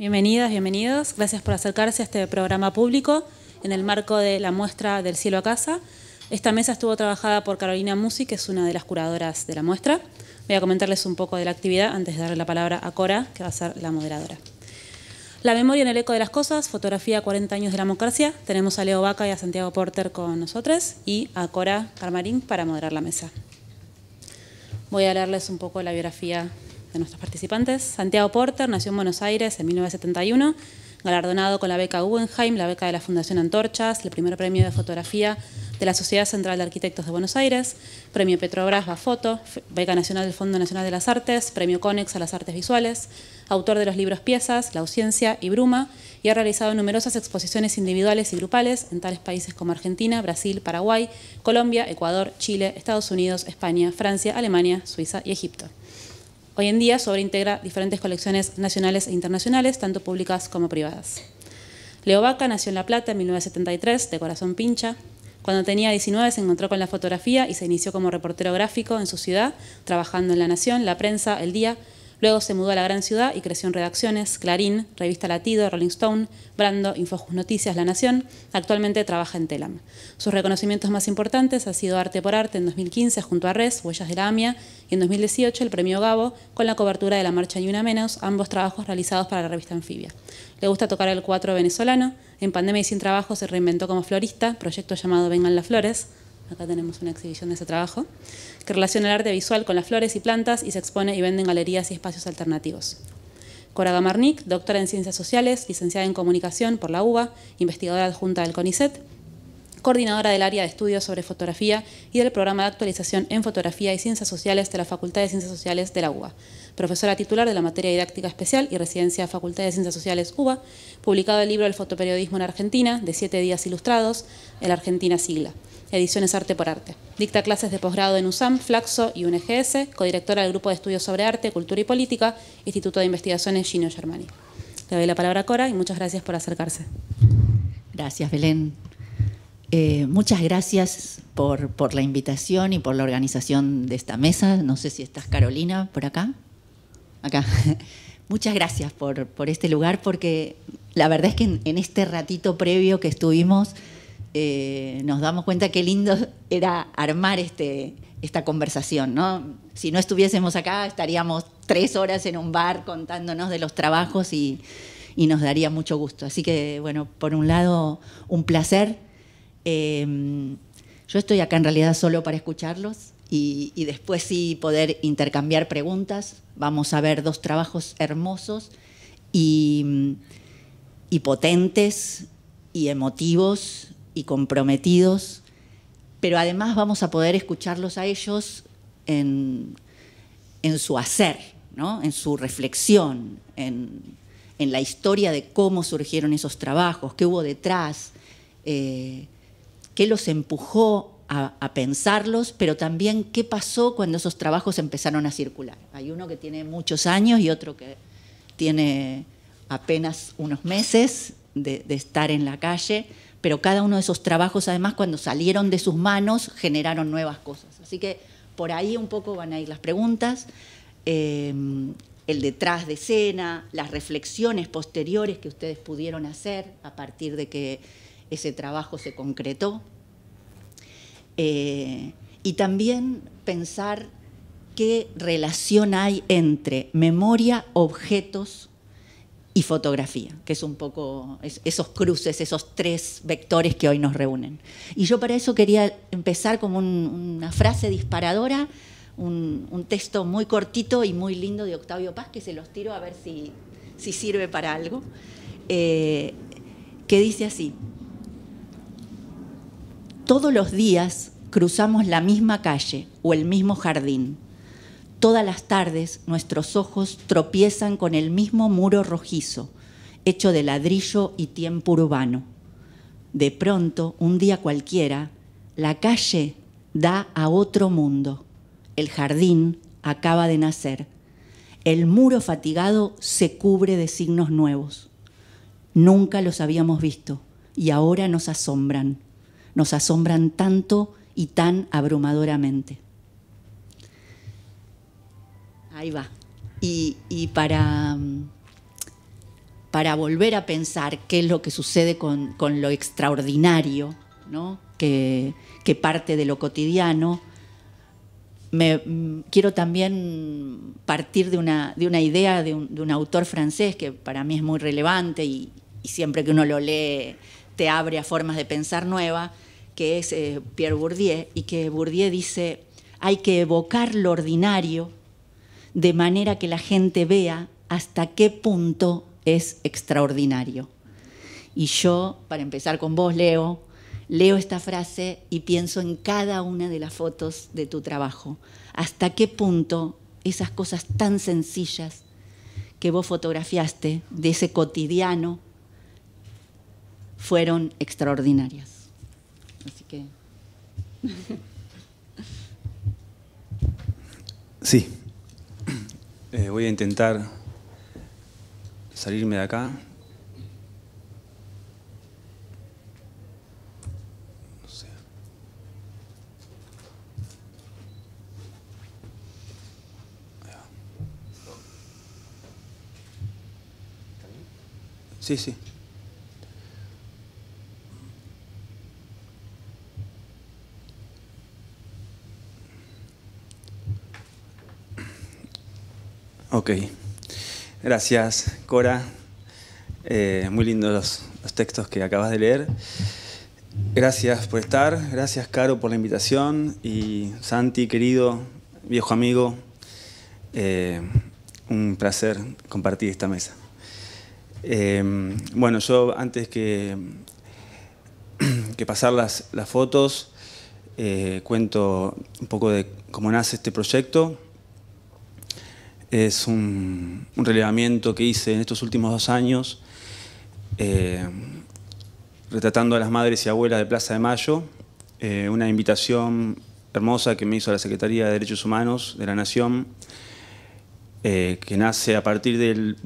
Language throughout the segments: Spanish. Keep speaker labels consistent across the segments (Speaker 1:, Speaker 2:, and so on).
Speaker 1: Bienvenidas, bienvenidos. Gracias por acercarse a este programa público en el marco de la muestra Del cielo a casa. Esta mesa estuvo trabajada por Carolina Musi, que es una de las curadoras de la muestra. Voy a comentarles un poco de la actividad antes de darle la palabra a Cora, que va a ser la moderadora. La memoria en el eco de las cosas, fotografía 40 años de la democracia. Tenemos a Leo Vaca y a Santiago Porter con nosotros y a Cora Carmarín para moderar la mesa. Voy a leerles un poco la biografía de nuestros participantes. Santiago Porter nació en Buenos Aires en 1971, galardonado con la beca Guggenheim, la beca de la Fundación Antorchas, el primer premio de fotografía de la Sociedad Central de Arquitectos de Buenos Aires, premio Petrobras Bafoto, beca nacional del Fondo Nacional de las Artes, premio Conex a las Artes Visuales, autor de los libros Piezas, La Ausencia y Bruma, y ha realizado numerosas exposiciones individuales y grupales en tales países como Argentina, Brasil, Paraguay, Colombia, Ecuador, Chile, Estados Unidos, España, Francia, Alemania, Suiza y Egipto. Hoy en día integra diferentes colecciones nacionales e internacionales, tanto públicas como privadas. Leo Vaca nació en La Plata en 1973, de corazón pincha. Cuando tenía 19 se encontró con la fotografía y se inició como reportero gráfico en su ciudad, trabajando en La Nación, La Prensa, El Día. Luego se mudó a la gran ciudad y creció en redacciones, Clarín, Revista Latido, Rolling Stone, Brando, Infojus Noticias, La Nación. Actualmente trabaja en Telam. Sus reconocimientos más importantes han sido Arte por Arte en 2015 junto a Res, Huellas de la AMIA, y en 2018 el premio Gabo con la cobertura de la marcha Ni Una Menos, ambos trabajos realizados para la revista Anfibia. Le gusta tocar el cuatro venezolano. En pandemia y sin trabajo se reinventó como florista, proyecto llamado Vengan las Flores. Acá tenemos una exhibición de ese trabajo, que relaciona el arte visual con las flores y plantas y se expone y vende en galerías y espacios alternativos. Cora Gamarnik, doctora en Ciencias Sociales, licenciada en Comunicación por la UBA, investigadora adjunta del CONICET, coordinadora del área de estudios sobre fotografía y del programa de actualización en fotografía y ciencias sociales de la Facultad de Ciencias Sociales de la UBA, profesora titular de la materia didáctica especial y residencia Facultad de Ciencias Sociales UBA, publicado el libro El fotoperiodismo en Argentina, de 7 días ilustrados, El Argentina Sigla, ediciones Arte por Arte. Dicta clases de posgrado en USAM, Flaxo y UNGS, codirectora del Grupo de Estudios sobre Arte, Cultura y Política, Instituto de Investigaciones Gino Germani. Le doy la palabra a Cora y muchas gracias por acercarse.
Speaker 2: Gracias, Belén. Muchas gracias por la invitación y por la organización de esta mesa. No sé si estás, Carolina, por acá. Acá. Muchas gracias por este lugar, porque la verdad es que en este ratito previo que estuvimos nos damos cuenta qué lindo era armar esta conversación, ¿no? Si no estuviésemos acá, estaríamos 3 horas en un bar contándonos de los trabajos y nos daría mucho gusto. Así que, bueno, por un lado, un placer. Yo estoy acá en realidad solo para escucharlos y después sí poder intercambiar preguntas. Vamos a ver 2 trabajos hermosos y potentes y emotivos y comprometidos, pero además vamos a poder escucharlos a ellos en su hacer, ¿no? En su reflexión, en la historia de cómo surgieron esos trabajos, qué hubo detrás, qué los empujó a pensarlos, pero también qué pasó cuando esos trabajos empezaron a circular. Hay uno que tiene muchos años y otro que tiene apenas unos meses de estar en la calle, pero cada uno de esos trabajos, además, cuando salieron de sus manos, generaron nuevas cosas. Así que por ahí un poco van a ir las preguntas, el detrás de escena, las reflexiones posteriores que ustedes pudieron hacer a partir de que ese trabajo se concretó. Y también pensar qué relación hay entre memoria, objetos y fotografía, que es un poco esos cruces, esos 3 vectores que hoy nos reúnen. Y yo para eso quería empezar como una frase disparadora, un texto muy cortito y muy lindo de Octavio Paz, que se los tiro a ver si sirve para algo, que dice así: todos los días cruzamos la misma calle o el mismo jardín. Todas las tardes nuestros ojos tropiezan con el mismo muro rojizo, hecho de ladrillo y tiempo urbano. De pronto, un día cualquiera, la calle da a otro mundo. El jardín acaba de nacer. El muro fatigado se cubre de signos nuevos. Nunca los habíamos visto y ahora nos asombran. Nos asombran tanto y tan abrumadoramente. Ahí va. Y para para volver a pensar qué es lo que sucede con lo extraordinario, ¿no? que parte de lo cotidiano. Quiero también partir de una idea de un autor francés que para mí es muy relevante y siempre que uno lo lee te abre a formas de pensar nuevas, que es Pierre Bourdieu, y que Bourdieu dice: hay que evocar lo ordinario de manera que la gente vea hasta qué punto es extraordinario. Y yo, para empezar con vos, leo esta frase y pienso en cada una de las fotos de tu trabajo. ¿Hasta qué punto esas cosas tan sencillas que vos fotografiaste de ese cotidiano fueron extraordinarias? Así que...
Speaker 3: Sí. Voy a intentar salirme de acá. No sé. Ahí va. Sí, sí. Ok. Gracias, Cora. Muy lindos los textos que acabas de leer. Gracias por estar. Gracias, Caro, por la invitación. Y Santi, querido, viejo amigo, un placer compartir esta mesa. Bueno, yo antes que pasar las fotos, cuento un poco de cómo nace este proyecto. Es un relevamiento que hice en estos últimos 2 años, retratando a las madres y abuelas de Plaza de Mayo, una invitación hermosa que me hizo la Secretaría de Derechos Humanos de la Nación, que nace a partir de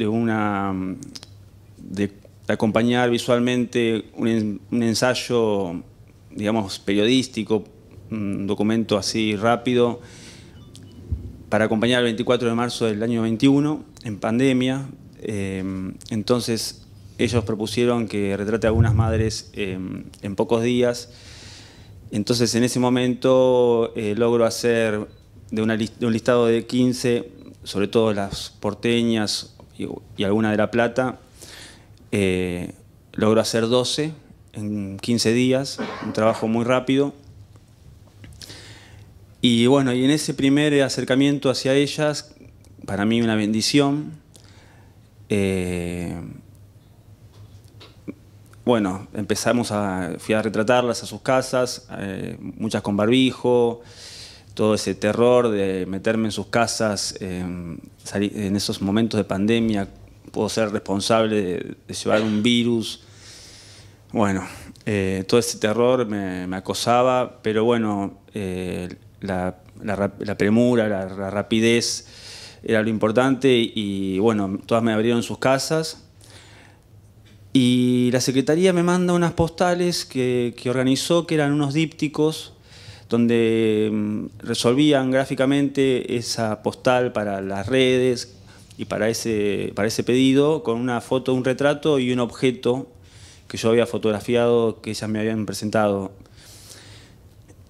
Speaker 3: acompañar visualmente un ensayo, digamos, periodístico, un documento así rápido, para acompañar el 24 de marzo del año 21, en pandemia. Entonces, ellos propusieron que retrate a algunas madres en pocos días. Entonces, en ese momento, logro hacer de un listado de 15, sobre todo las porteñas y alguna de La Plata, logro hacer 12 en 15 días, un trabajo muy rápido. Y bueno, y en ese primer acercamiento hacia ellas, para mí una bendición. Bueno, fui a retratarlas a sus casas, muchas con barbijo, todo ese terror de meterme en sus casas, en esos momentos de pandemia, puedo ser responsable de llevar un virus. Bueno, todo ese terror me acosaba, pero bueno, la premura, la rapidez era lo importante y bueno, todas me abrieron sus casas. Y la Secretaría me manda unas postales que organizó, que eran unos dípticos, donde resolvían gráficamente esa postal para las redes y para ese pedido, con una foto, un retrato y un objeto que yo había fotografiado, que ellas me habían presentado.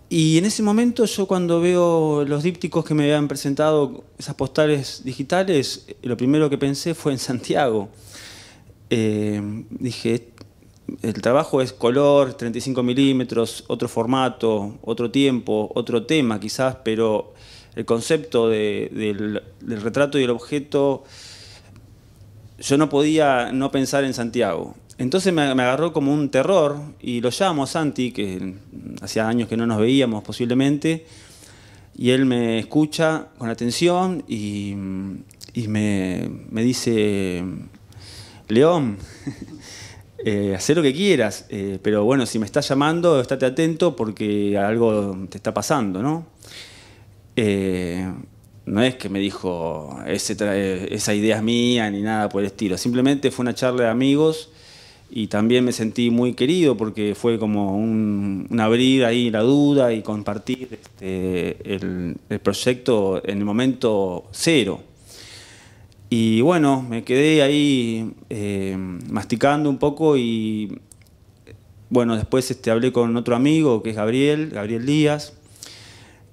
Speaker 3: Y en ese momento yo, cuando veo los dípticos que me habían presentado, esas postales digitales, lo primero que pensé fue en Santiago. Dije, el trabajo es color, 35 milímetros, otro formato, otro tiempo, otro tema quizás, pero el concepto del retrato y el objeto, yo no podía no pensar en Santiago. Entonces me agarró como un terror y lo llamo a Santi, que hacía años que no nos veíamos posiblemente, y él me escucha con atención y me dice: León, haz lo que quieras, pero bueno, si me estás llamando, estate atento porque algo te está pasando, ¿no? No es que me dijo esa idea es mía ni nada por el estilo, simplemente fue una charla de amigos y también me sentí muy querido porque fue como un abrir ahí la duda y compartir el proyecto en el momento cero. Y bueno, me quedé ahí masticando un poco y bueno, después hablé con otro amigo que es Gabriel Díaz,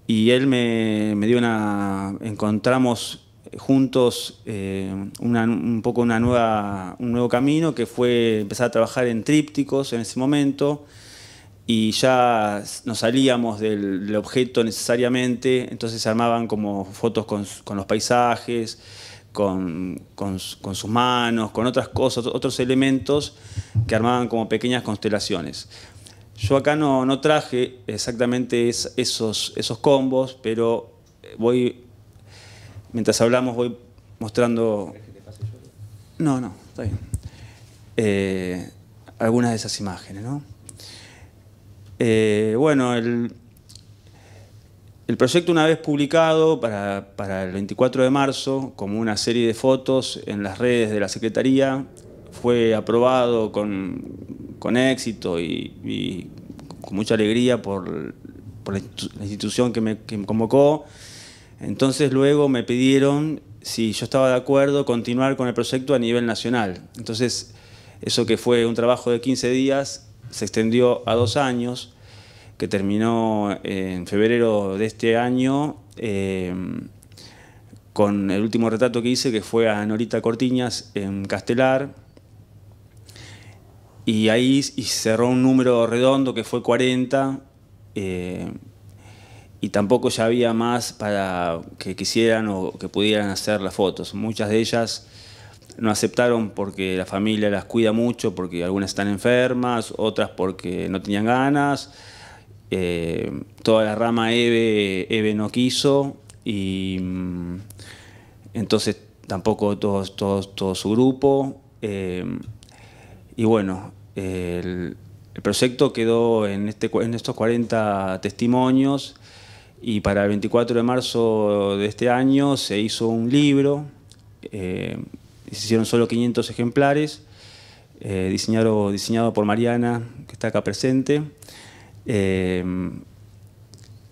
Speaker 3: y él me dio encontramos juntos un nuevo camino, que fue empezar a trabajar en trípticos en ese momento, y ya nos salíamos del objeto necesariamente, entonces se armaban como fotos con los paisajes, con sus manos, con otras cosas, otros elementos que armaban como pequeñas constelaciones. Yo acá no traje exactamente esos combos, pero mientras hablamos voy mostrando... No, está bien. Algunas de esas imágenes, ¿no? Bueno, el proyecto, una vez publicado para el 24 de marzo, como una serie de fotos en las redes de la Secretaría, fue aprobado con éxito y con mucha alegría por la institución que me convocó. Entonces luego me pidieron si yo estaba de acuerdo continuar con el proyecto a nivel nacional. Entonces eso, que fue un trabajo de 15 días, se extendió a 2 años, que terminó en febrero de este año, con el último retrato que hice, que fue a Norita Cortiñas en Castelar. Y ahí cerró un número redondo que fue 40, y tampoco ya había más para que quisieran o que pudieran hacer las fotos. Muchas de ellas no aceptaron porque la familia las cuida mucho, porque algunas están enfermas, otras porque no tenían ganas. Toda la rama Eve no quiso, y entonces tampoco todo su grupo. Y bueno, el proyecto quedó en estos 40 testimonios, y para el 24 de marzo de este año se hizo un libro. Se hicieron solo 500 ejemplares, diseñado por Mariana, que está acá presente.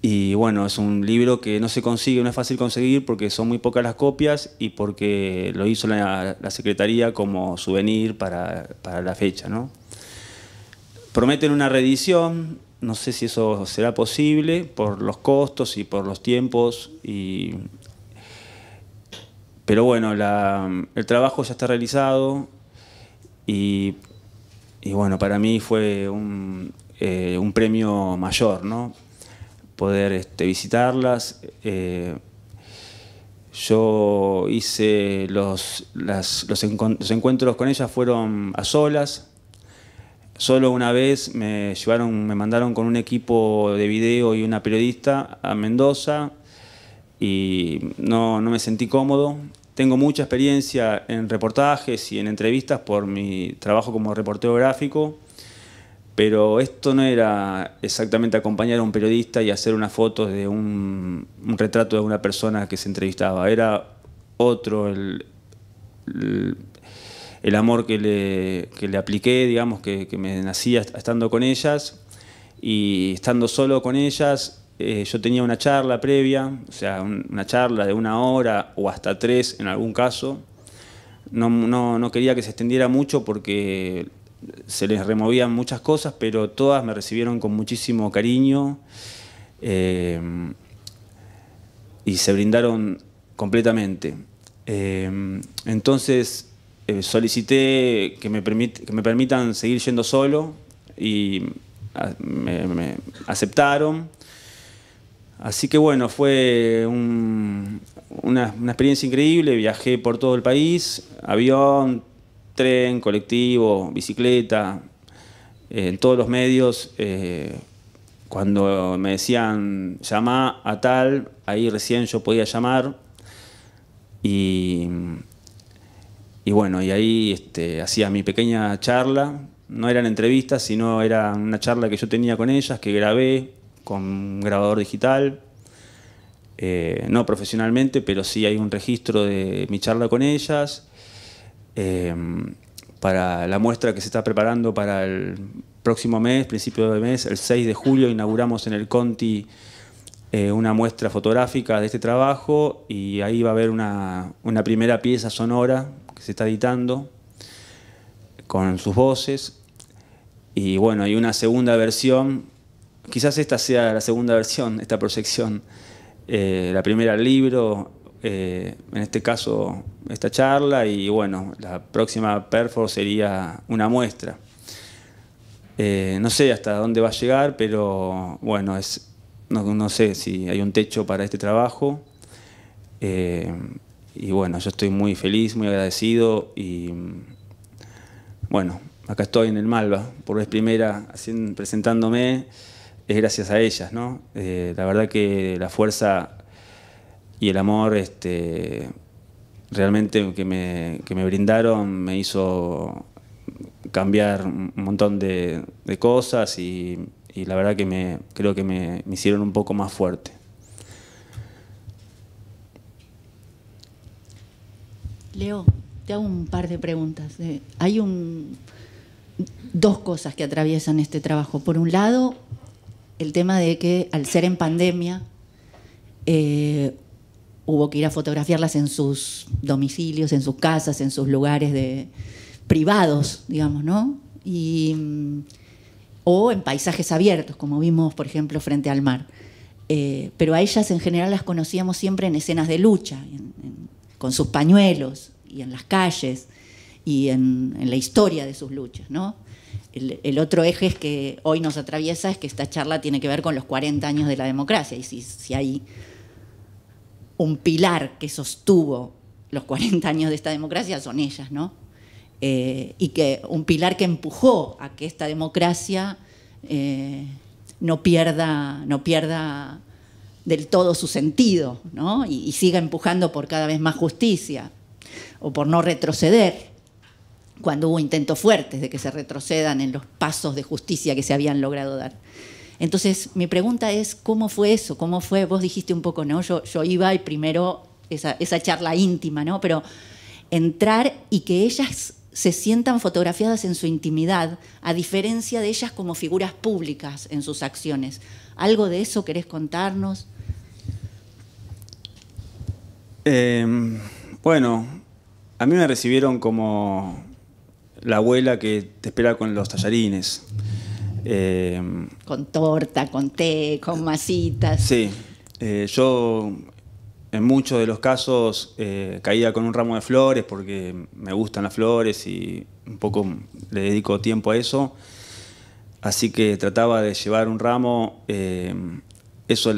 Speaker 3: Y bueno, es un libro que no se consigue, no es fácil conseguir, porque son muy pocas las copias y porque lo hizo la Secretaría como souvenir para la fecha, ¿no? Prometen una reedición, no sé si eso será posible por los costos y por los tiempos, pero bueno, el trabajo ya está realizado, y bueno, para mí fue un premio mayor, ¿no? Poder visitarlas. Yo hice los encuentros con ellas, fueron a solas. Solo una vez me mandaron con un equipo de video y una periodista a Mendoza, y no me sentí cómodo. Tengo mucha experiencia en reportajes y en entrevistas por mi trabajo como reportero gráfico, pero esto no era exactamente acompañar a un periodista y hacer una foto de un retrato de una persona que se entrevistaba. Era otro el amor que le apliqué, digamos, que me nacía estando con ellas. Y estando solo con ellas, yo tenía una charla previa, o sea, una charla de 1 hora o hasta 3 en algún caso. No quería que se extendiera mucho porque se les removían muchas cosas, pero todas me recibieron con muchísimo cariño, y se brindaron completamente. Entonces solicité que me permitan seguir yendo solo, y me aceptaron. Así que bueno, fue una experiencia increíble. Viajé por todo el país, avión, tren, colectivo, bicicleta, en todos los medios. Cuando me decían llamá a tal, ahí recién yo podía llamar. Y bueno, y ahí hacía mi pequeña charla. No eran entrevistas, sino era una charla que yo tenía con ellas, que grabé con un grabador digital. No profesionalmente, pero sí hay un registro de mi charla con ellas. Para la muestra que se está preparando para el próximo mes, principio de mes, el 6 de julio, inauguramos en el Conti una muestra fotográfica de este trabajo y ahí va a haber una primera pieza sonora que se está editando con sus voces. Y bueno, hay una segunda versión, quizás esta sea la segunda versión, esta proyección. La primera el libro, en este caso esta charla, y bueno, la próxima performance sería una muestra. No sé hasta dónde va a llegar, pero bueno, no sé si hay un techo para este trabajo. Y bueno, yo estoy muy feliz, muy agradecido y bueno, acá estoy en el Malva, por vez primera presentándome, es gracias a ellas, ¿no? La verdad que la fuerza y el amor realmente que me brindaron me hizo cambiar un montón de cosas y la verdad que creo que me hicieron un poco más fuerte.
Speaker 2: Leo, te hago un par de preguntas. Hay dos cosas que atraviesan este trabajo. Por un lado, el tema de que al ser en pandemia hubo que ir a fotografiarlas en sus domicilios, en sus casas, en sus lugares privados, digamos, ¿no? O en paisajes abiertos, como vimos, por ejemplo, frente al mar. Pero a ellas en general las conocíamos siempre en escenas de lucha, con sus pañuelos y en las calles y en la historia de sus luchas, ¿no? El otro eje es que hoy nos atraviesa es que esta charla tiene que ver con los 40 años de la democracia y si hay un pilar que sostuvo los 40 años de esta democracia son ellas, ¿no? Y que un pilar que empujó a que esta democracia no pierda del todo su sentido, ¿no? Y siga empujando por cada vez más justicia o por no retroceder cuando hubo intentos fuertes de que se retrocedan en los pasos de justicia que se habían logrado dar. Entonces, mi pregunta es, ¿cómo fue eso? ¿Cómo fue? Vos dijiste un poco, ¿no? Yo iba y primero esa charla íntima, ¿no? Pero entrar y que ellas se sientan fotografiadas en su intimidad, a diferencia de ellas como figuras públicas en sus acciones. ¿Algo de eso querés contarnos?
Speaker 3: Bueno, a mí me recibieron como la abuela que te espera con los tallarines.
Speaker 2: Con torta, con té, con masitas.
Speaker 3: Sí, yo en muchos de los casos caía con un ramo de flores porque me gustan las flores y un poco le dedico tiempo a eso. Así que trataba de llevar un ramo. Eso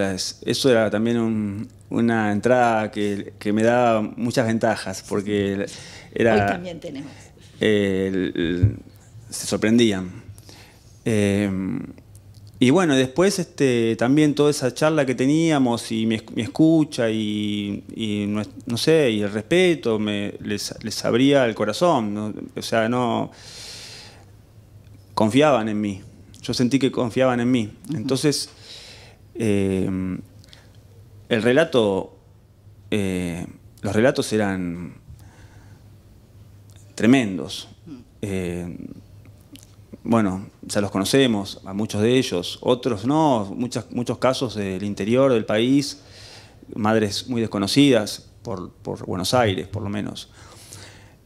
Speaker 3: era también una entrada que me daba muchas ventajas porque era,
Speaker 2: hoy también tenemos.
Speaker 3: Se sorprendían. Y bueno, después también toda esa charla que teníamos y mi escucha y no sé, y el respeto les abría el corazón, ¿no? O sea, no confiaban en mí. Yo sentí que confiaban en mí. Entonces, el relato, los relatos eran tremendos. Bueno, ya los conocemos, a muchos de ellos, otros no, muchos casos del interior del país, madres muy desconocidas, por Buenos Aires, por lo menos.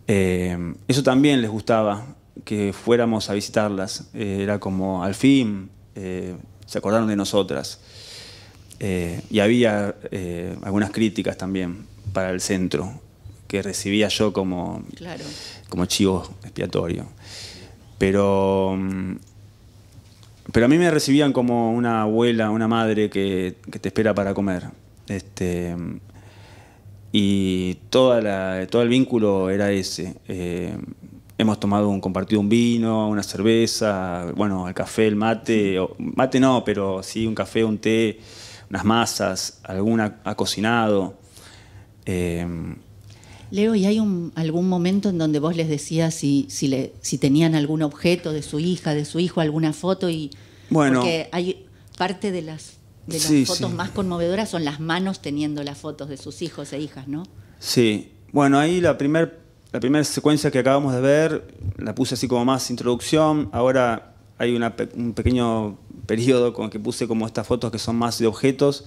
Speaker 3: Eso también les gustaba, que fuéramos a visitarlas. Era como, al fin, se acordaron de nosotras. Y había algunas críticas también para el centro, que recibía yo como chivo expiatorio. Pero a mí me recibían como una abuela, una madre que te espera para comer. Y todo el vínculo era ese. Hemos compartido un vino, una cerveza, bueno, el café, el mate. Mate no, pero sí un café, un té, unas masas, alguna ha cocinado.
Speaker 2: Leo, ¿y hay algún momento en donde vos les decías si tenían algún objeto de su hija, de su hijo, alguna foto?
Speaker 3: Bueno,
Speaker 2: porque hay parte de las fotos más conmovedoras son las manos teniendo las fotos de sus hijos e hijas, ¿no?
Speaker 3: Sí. Bueno, ahí la primera secuencia que acabamos de ver la puse así como más introducción. Ahora hay un pequeño periodo con que puse como estas fotos que son más de objetos.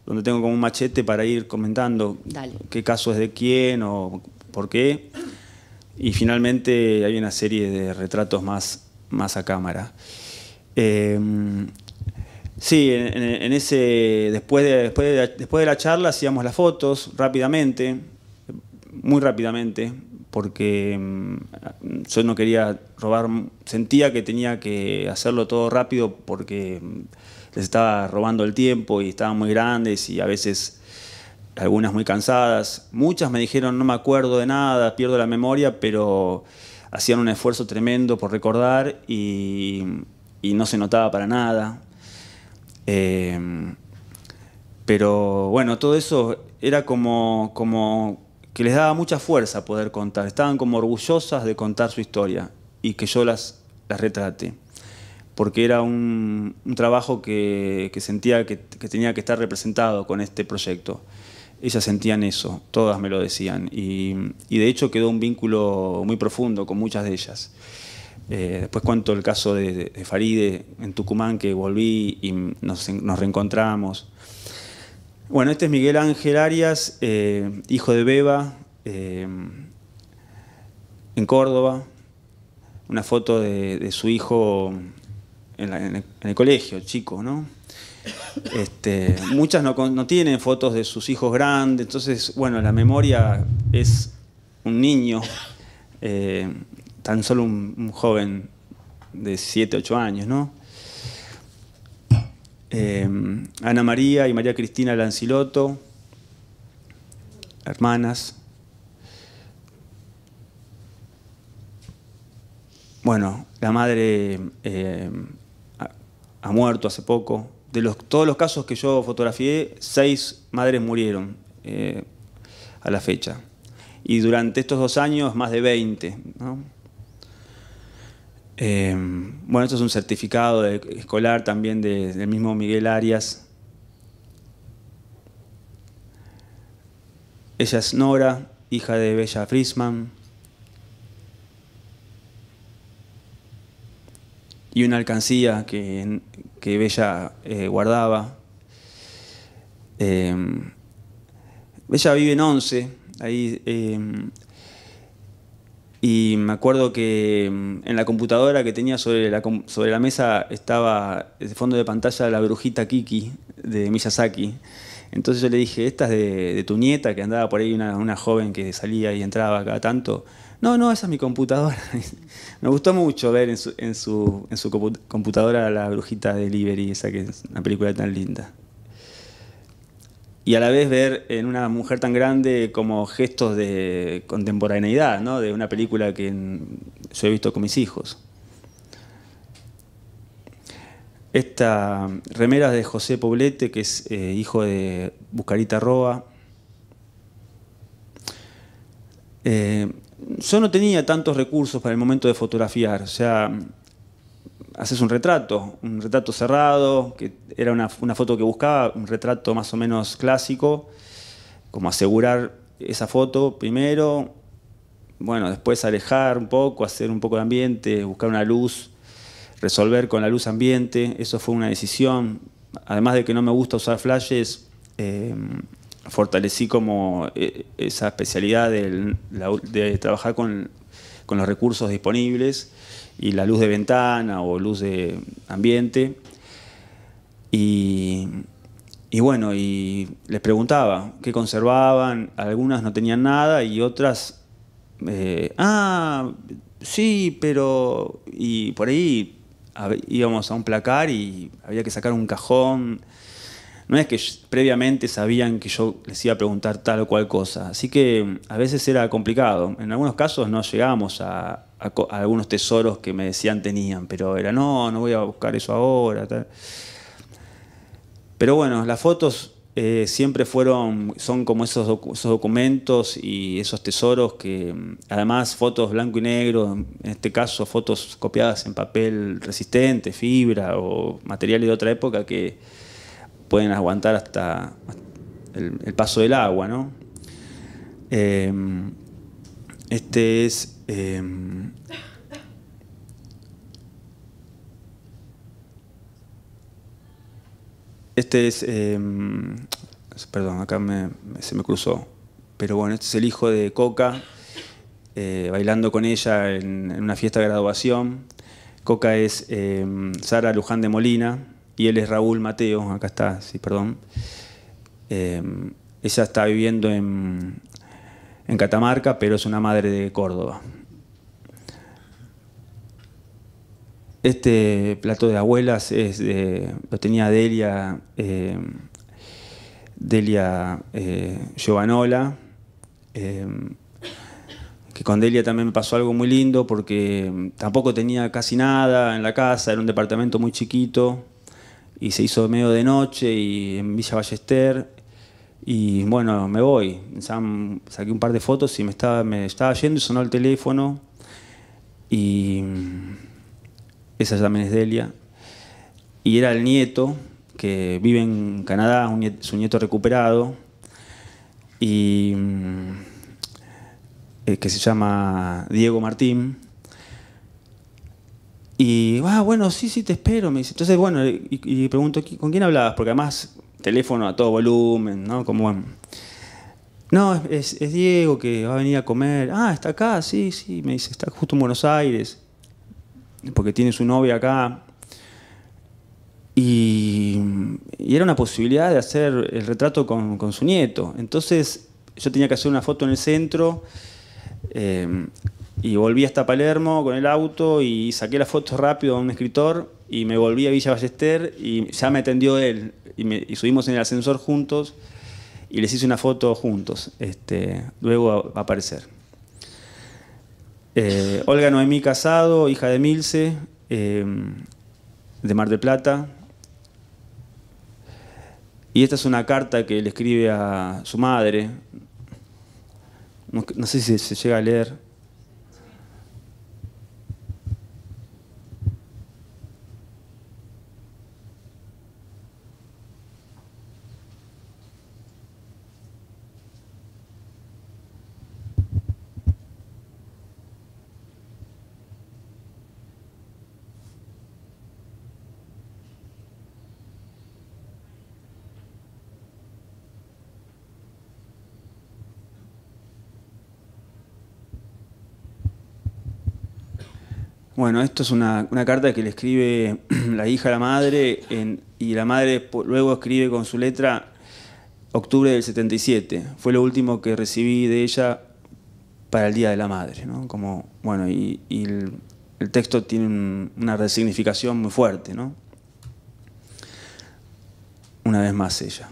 Speaker 3: donde tengo como un machete para ir comentando
Speaker 2: Dale.
Speaker 3: qué caso es de quién o por qué. Y finalmente hay una serie de retratos más a cámara. Sí, en ese, después de la charla hacíamos las fotos rápidamente, muy rápidamente, porque yo no quería robar, sentía que tenía que hacerlo todo rápido porque les estaba robando el tiempo y estaban muy grandes y a veces algunas muy cansadas. Muchas me dijeron no me acuerdo de nada, pierdo la memoria, pero hacían un esfuerzo tremendo por recordar y no se notaba para nada. Pero bueno, todo eso era como que les daba mucha fuerza poder contar. Estaban como orgullosas de contar su historia y que yo las retrate. Porque era un trabajo que sentía que tenía que estar representado con este proyecto. Ellas sentían eso, todas me lo decían. Y de hecho quedó un vínculo muy profundo con muchas de ellas. Después cuento el caso de Faride en Tucumán, que volví y nos reencontramos. Bueno, este es Miguel Ángel Arias, hijo de Beba, en Córdoba. Una foto de su hijo en el colegio, chico, ¿no? Muchas no tienen fotos de sus hijos grandes, entonces, bueno, la memoria es un niño, tan solo un joven de 7, 8 años, ¿no? Ana María y María Cristina Lancilotto, hermanas. Bueno, la madre ha muerto hace poco. De todos los casos que yo fotografié, 6 madres murieron a la fecha. Y durante estos 2 años, más de 20, ¿no? Bueno, esto es un certificado escolar también del mismo Miguel Arias. Ella es Nora, hija de Bella Frisman. Y una alcancía que Bella guardaba. Bella vive en Once, ahí. Y me acuerdo que en la computadora que tenía sobre la mesa estaba de fondo de pantalla La brujita Kiki de Miyazaki. Entonces yo le dije, ¿esta es de tu nieta que andaba por ahí, una joven que salía y entraba cada tanto? No, esa es mi computadora. Me gustó mucho ver en su computadora La brujita de Delivery, esa que es una película tan linda. Y a la vez ver en una mujer tan grande como gestos de contemporaneidad, ¿no? De una película que yo he visto con mis hijos. Esta remera es de José Poblete, que es hijo de Buscarita Roa. Yo no tenía tantos recursos para el momento de fotografiar, o sea, haces un retrato cerrado, que era una foto que buscaba, un retrato más o menos clásico, como asegurar esa foto primero, bueno, después alejar un poco, hacer un poco de ambiente, buscar una luz, resolver con la luz ambiente, eso fue una decisión. Además de que no me gusta usar flashes, fortalecí como esa especialidad de trabajar con los recursos disponibles y la luz de ventana o luz de ambiente. Y bueno, y les preguntaba qué conservaban, algunas no tenían nada y otras, sí, pero... Y por ahí íbamos a un placar y había que sacar un cajón. No es que previamente sabían que yo les iba a preguntar tal o cual cosa. Así que a veces era complicado. En algunos casos no llegamos a algunos tesoros que me decían tenían, pero era no voy a buscar eso ahora. Tal. Pero bueno, las fotos siempre son como esos documentos y esos tesoros que, además, fotos blanco y negro, en este caso fotos copiadas en papel resistente, fibra o materiales de otra época que pueden aguantar hasta el paso del agua, ¿no? Este es... Perdón, acá se me cruzó. Pero bueno, este es el hijo de Coca, bailando con ella en una fiesta de graduación. Coca es Sara Luján de Molina y él es Raúl Mateo, acá está, sí, perdón. Ella está viviendo en Catamarca, pero es una madre de Córdoba. Este plato de abuelas lo tenía Delia Giovanola, que con Delia también me pasó algo muy lindo porque tampoco tenía casi nada en la casa, era un departamento muy chiquito y se hizo medio de noche y en Villa Ballester y bueno, me voy. Saqué un par de fotos y me estaba yendo y sonó el teléfono y esa también es Delia y era el nieto que vive en Canadá, su nieto recuperado y que se llama Diego Martín. Y, bueno, sí, te espero, me dice. Entonces, bueno, y pregunto, ¿con quién hablabas? Porque además, teléfono a todo volumen, ¿no? Como, no, es Diego que va a venir a comer. Ah, ¿está acá? Sí, me dice, está justo en Buenos Aires, porque tiene su novia acá. Y era una posibilidad de hacer el retrato con su nieto. Entonces, yo tenía que hacer una foto en el centro. Y volví hasta Palermo con el auto y saqué la foto rápido a un escritor y me volví a Villa Ballester y ya me atendió él y subimos en el ascensor juntos y les hice una foto juntos. Luego va a aparecer. Olga Noemí Casado, hija de Milce, de Mar del Plata. Y esta es una carta que le escribe a su madre. No sé si se llega a leer. Bueno, esto es una carta que le escribe la hija a la madre y la madre luego escribe con su letra octubre del 77. Fue lo último que recibí de ella para el Día de la Madre, ¿no? Como, bueno, y el texto tiene una resignificación muy fuerte, ¿no? Una vez más ella.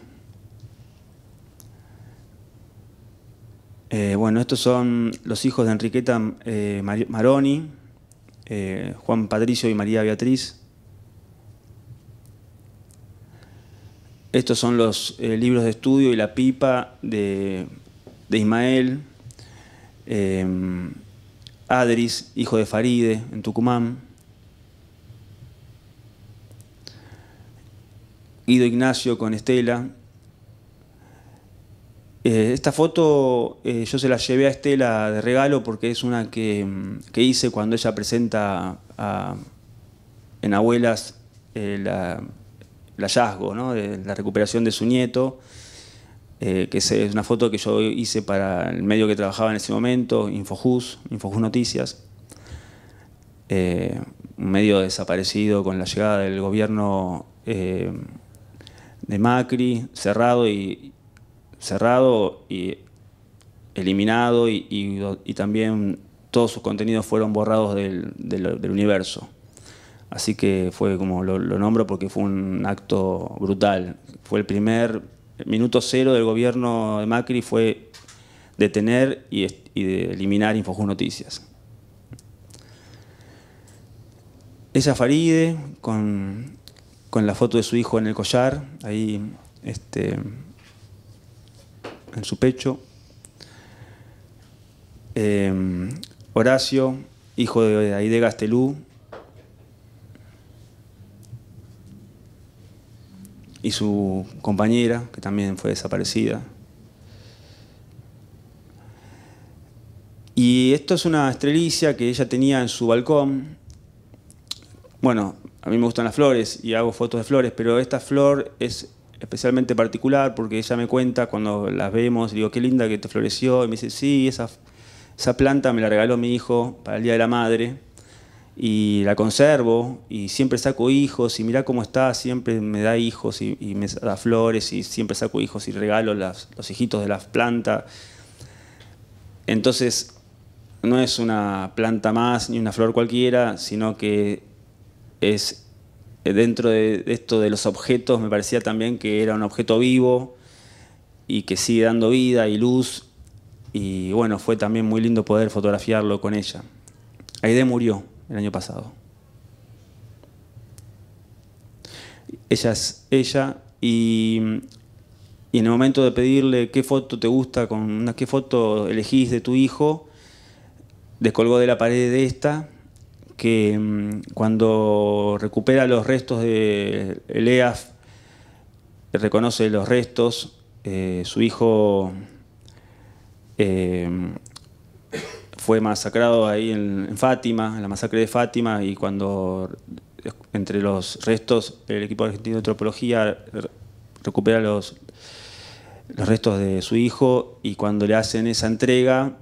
Speaker 3: Bueno, estos son los hijos de Enriqueta Maroni, Juan Patricio y María Beatriz. Estos son los libros de estudio y la pipa de Ismael, Adris, hijo de Faride, en Tucumán. Guido Ignacio con Estela. Esta foto yo se la llevé a Estela de regalo porque es una que hice cuando ella presenta en Abuelas el hallazgo, ¿no? De la recuperación de su nieto, que es una foto que yo hice para el medio que trabajaba en ese momento, Infojus Noticias, un medio desaparecido con la llegada del gobierno de Macri, cerrado y eliminado y también todos sus contenidos fueron borrados del universo. Así que fue como lo nombro porque fue un acto brutal. Fue el minuto cero del gobierno de Macri fue detener y de eliminar Infojus Noticias. Ella Faride con la foto de su hijo en el collar, ahí en su pecho. Horacio, hijo de Aide Gastelú, y su compañera, que también fue desaparecida. Y esto es una estrelicia que ella tenía en su balcón. Bueno, a mí me gustan las flores y hago fotos de flores, pero esta flor es especialmente particular porque ella me cuenta cuando las vemos, digo, qué linda que te floreció, y me dice, sí, esa planta me la regaló mi hijo para el Día de la Madre, y la conservo, y siempre saco hijos, y mirá cómo está, siempre me da hijos, y me da flores, y siempre saco hijos, y regalo los hijitos de las plantas. Entonces, no es una planta más, ni una flor cualquiera, sino que es, dentro de esto de los objetos, me parecía también que era un objeto vivo, y que sigue dando vida y luz, y bueno, fue también muy lindo poder fotografiarlo con ella. Aide murió el año pasado. Ella es ella, y en el momento de pedirle qué foto te gusta, qué foto elegís de tu hijo, descolgó de la pared de esta, que cuando recupera los restos de EAF, reconoce los restos, su hijo fue masacrado ahí en Fátima, en la masacre de Fátima, y cuando entre los restos el equipo argentino de antropología recupera los restos de su hijo, y cuando le hacen esa entrega,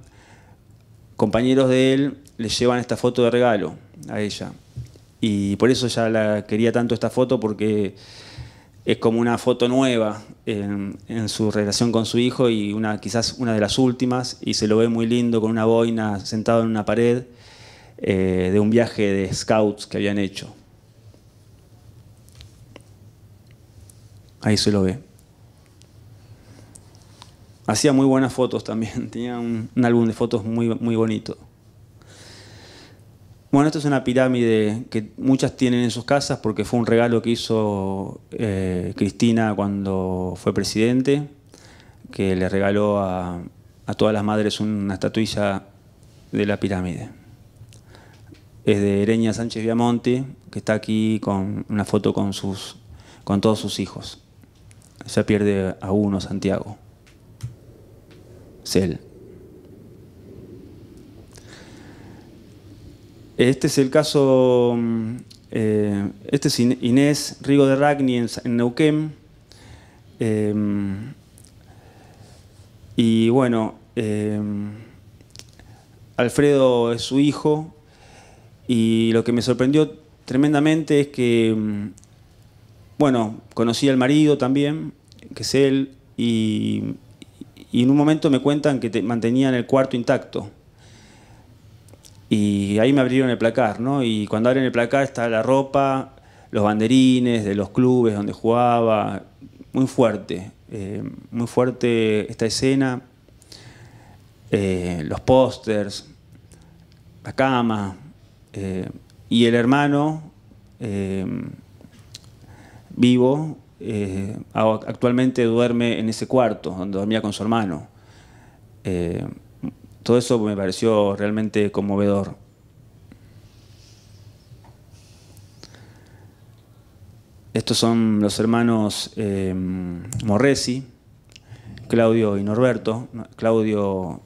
Speaker 3: compañeros de él le llevan esta foto de regalo a ella. Y por eso ya la quería tanto esta foto, porque es como una foto nueva en su relación con su hijo, y quizás una de las últimas, y se lo ve muy lindo con una boina sentado en una pared de un viaje de scouts que habían hecho. Ahí se lo ve. Hacía muy buenas fotos también, tenía un álbum de fotos muy, muy bonito. Bueno, esto es una pirámide que muchas tienen en sus casas porque fue un regalo que hizo Cristina cuando fue presidente, que le regaló a todas las madres una estatuilla de la pirámide. Es de Ereña Sánchez Viamonte, que está aquí con una foto con todos sus hijos. Ella pierde a uno, Santiago. Es él. Este es el caso, este es Inés Rigo de Ragni en Neuquén. Y bueno, Alfredo es su hijo, y lo que me sorprendió tremendamente es que, bueno, conocí al marido también, que es él, y en un momento me cuentan que mantenían el cuarto intacto. Y ahí me abrieron el placar, ¿no? Y cuando abren el placar está la ropa, los banderines de los clubes donde jugaba. Muy fuerte esta escena. Los pósters, la cama. Y el hermano, vivo, actualmente duerme en ese cuarto donde dormía con su hermano. Todo eso me pareció realmente conmovedor. Estos son los hermanos Morresi, Claudio y Norberto. Claudio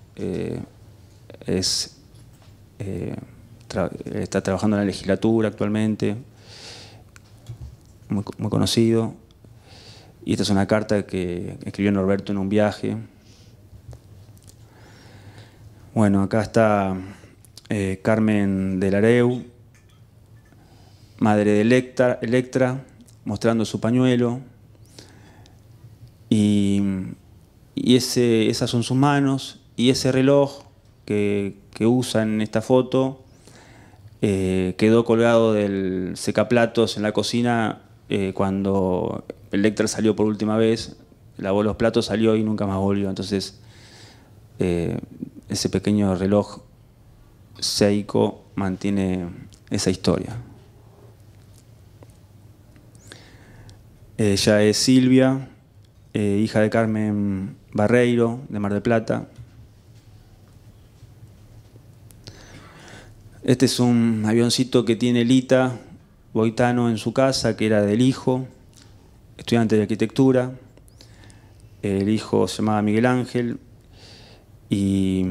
Speaker 3: está trabajando en la legislatura actualmente, muy conocido. Y esta es una carta que escribió Norberto en un viaje. Bueno, acá está Carmen de Lareu, madre de Electra, mostrando su pañuelo. Y esas son sus manos, y ese reloj que usa en esta foto quedó colgado del secaplatos en la cocina cuando Electra salió por última vez, lavó los platos, salió y nunca más volvió. Entonces, ese pequeño reloj Seiko mantiene esa historia. Ella es Silvia, hija de Carmen Barreiro, de Mar del Plata. Este es un avioncito que tiene Lita Boitano en su casa, que era del hijo, estudiante de arquitectura. El hijo se llamaba Miguel Ángel, y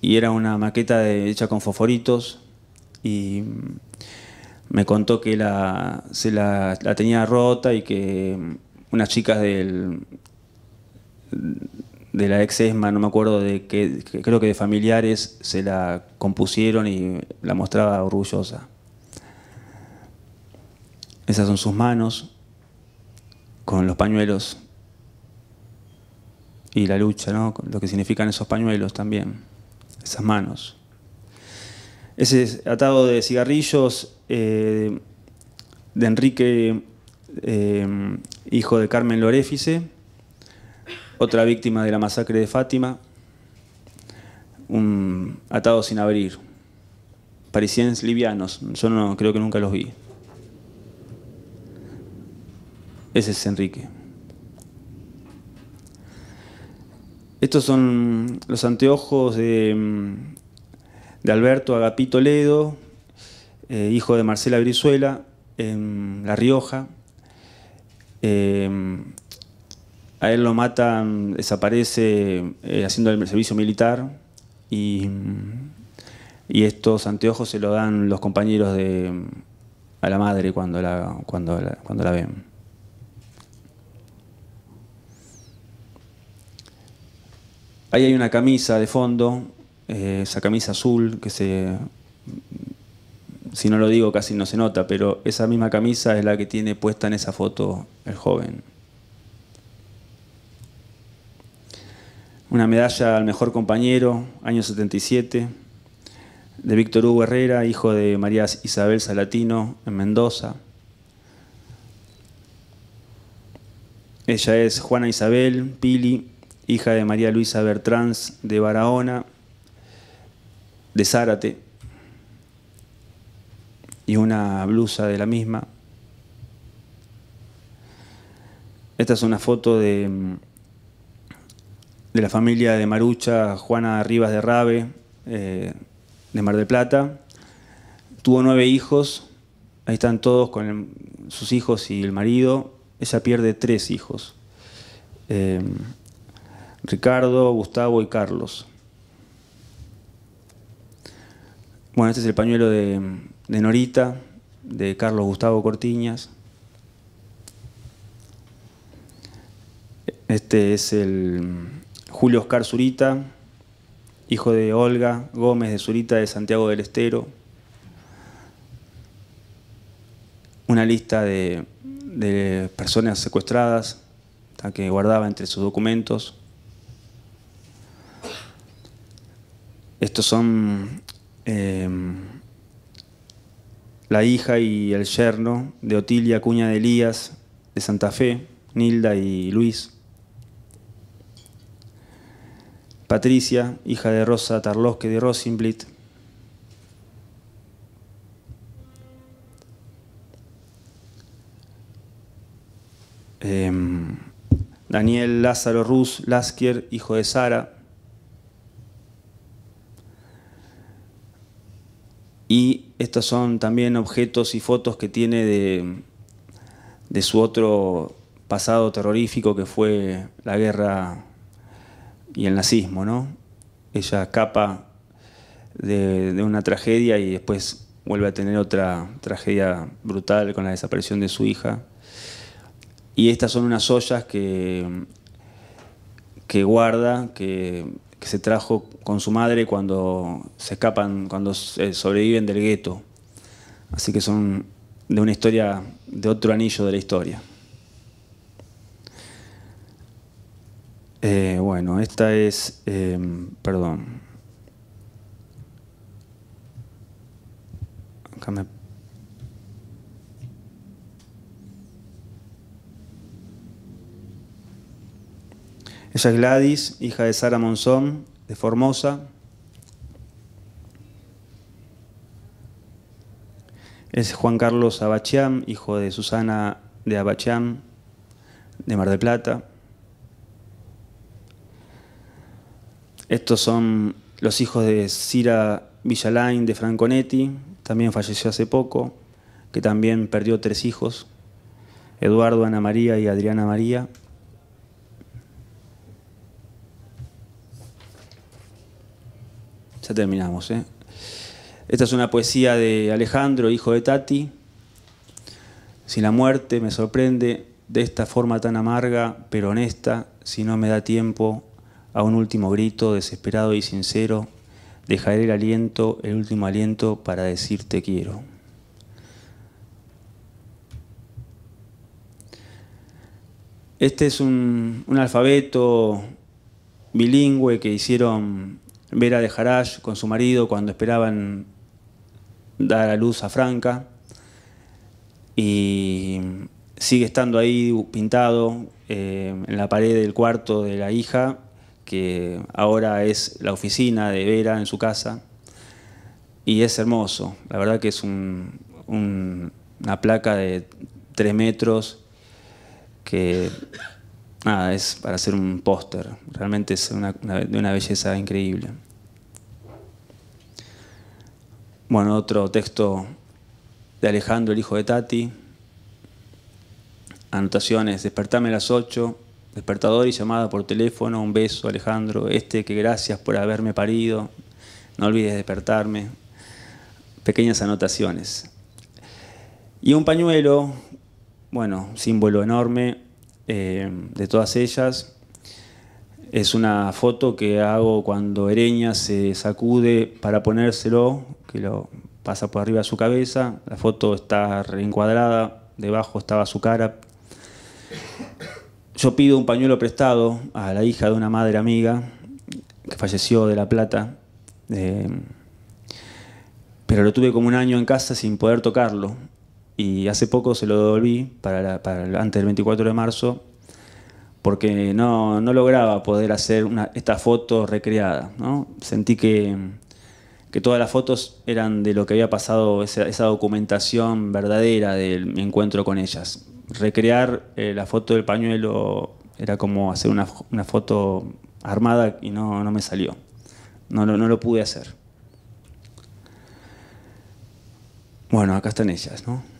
Speaker 3: era una maqueta hecha con fosforitos, y me contó que se la tenía rota, y que unas chicas de la ex ESMA, no me acuerdo de qué, creo que de familiares, se la compusieron y la mostraba orgullosa. Esas son sus manos, con los pañuelos y la lucha, ¿no? Lo que significan esos pañuelos también, esas manos. Ese atado de cigarrillos de Enrique, hijo de Carmen Loréfice, otra víctima de la masacre de Fátima, un atado sin abrir. Parisienses livianos, yo no creo que nunca los vi. Ese es Enrique. Estos son los anteojos de Alberto Agapito Ledo, hijo de Marcela Brizuela, en La Rioja. A él lo matan, desaparece haciendo el servicio militar y estos anteojos se lo dan los compañeros a la madre cuando la ven. Ahí hay una camisa de fondo, esa camisa azul que si no lo digo casi no se nota, pero esa misma camisa es la que tiene puesta en esa foto el joven. Una medalla al mejor compañero, año 77, de Víctor Hugo Herrera, hijo de María Isabel Salatino, en Mendoza. Ella es Juana Isabel Pili, hija de María Luisa Bertranz de Barahona, de Zárate, y una blusa de la misma. Esta es una foto de la familia de Marucha, Juana Rivas de Rabe, de Mar del Plata. Tuvo 9 hijos, ahí están todos con sus hijos y el marido. Ella pierde 3 hijos, Ricardo, Gustavo y Carlos. Bueno, este es el pañuelo de Norita, de Carlos Gustavo Cortiñas. Este es el Julio Oscar Zurita, hijo de Olga Gómez de Zurita de Santiago del Estero. Una lista de personas secuestradas que guardaba entre sus documentos. Estos son la hija y el yerno de Otilia Acuña de Elías de Santa Fe, Nilda y Luis. Patricia, hija de Rosa Tarlosque de Rosenblit. Daniel Lázaro Ruz Laskier, hijo de Sara. Y estos son también objetos y fotos que tiene de su otro pasado terrorífico, que fue la guerra y el nazismo, ¿no? Ella escapa de una tragedia y después vuelve a tener otra tragedia brutal con la desaparición de su hija. Y estas son unas ollas que guarda, que se trajo con su madre cuando se escapan, cuando sobreviven del gueto. Así que son de una historia, de otro anillo de la historia. Bueno, esta es, perdón. Acá me... Ella es Gladys, hija de Sara Monzón, de Formosa. Es Juan Carlos Abachián, hijo de Susana de Abachián, de Mar del Plata. Estos son los hijos de Cira Villalain de Franconetti, también falleció hace poco, que también perdió 3 hijos, Eduardo, Ana María y Adriana María. Ya terminamos, ¿eh? Esta es una poesía de Alejandro, hijo de Tati. Si la muerte me sorprende, de esta forma tan amarga, pero honesta, si no me da tiempo, a un último grito desesperado y sincero, dejaré el último aliento para decirte quiero. Este es un alfabeto bilingüe que hicieron Vera de Haraj con su marido cuando esperaban dar a luz a Franca, y sigue estando ahí pintado en la pared del cuarto de la hija, que ahora es la oficina de Vera en su casa, y es hermoso. La verdad que es una placa de 3 metros que nada, es para hacer un póster. Realmente es de una belleza increíble. Bueno, otro texto de Alejandro, el hijo de Tati. Anotaciones: despertame a las 8, despertador y llamada por teléfono, un beso, Alejandro, que gracias por haberme parido, no olvides despertarme. Pequeñas anotaciones. Y un pañuelo, bueno, símbolo enorme de todas ellas. Es una foto que hago cuando Ereña se sacude para ponérselo, que lo pasa por arriba de su cabeza. La foto está reencuadrada, debajo estaba su cara. Yo pido un pañuelo prestado a la hija de una madre amiga que falleció de La Plata, pero lo tuve como un año en casa sin poder tocarlo, y hace poco se lo devolví antes del 24 de marzo porque no lograba poder hacer esta foto recreada, ¿no? Sentí que todas las fotos eran de lo que había pasado, esa documentación verdadera de mi encuentro con ellas. Recrear la foto del pañuelo era como hacer una foto armada y no me salió. No lo pude hacer. Bueno, acá están ellas, ¿no?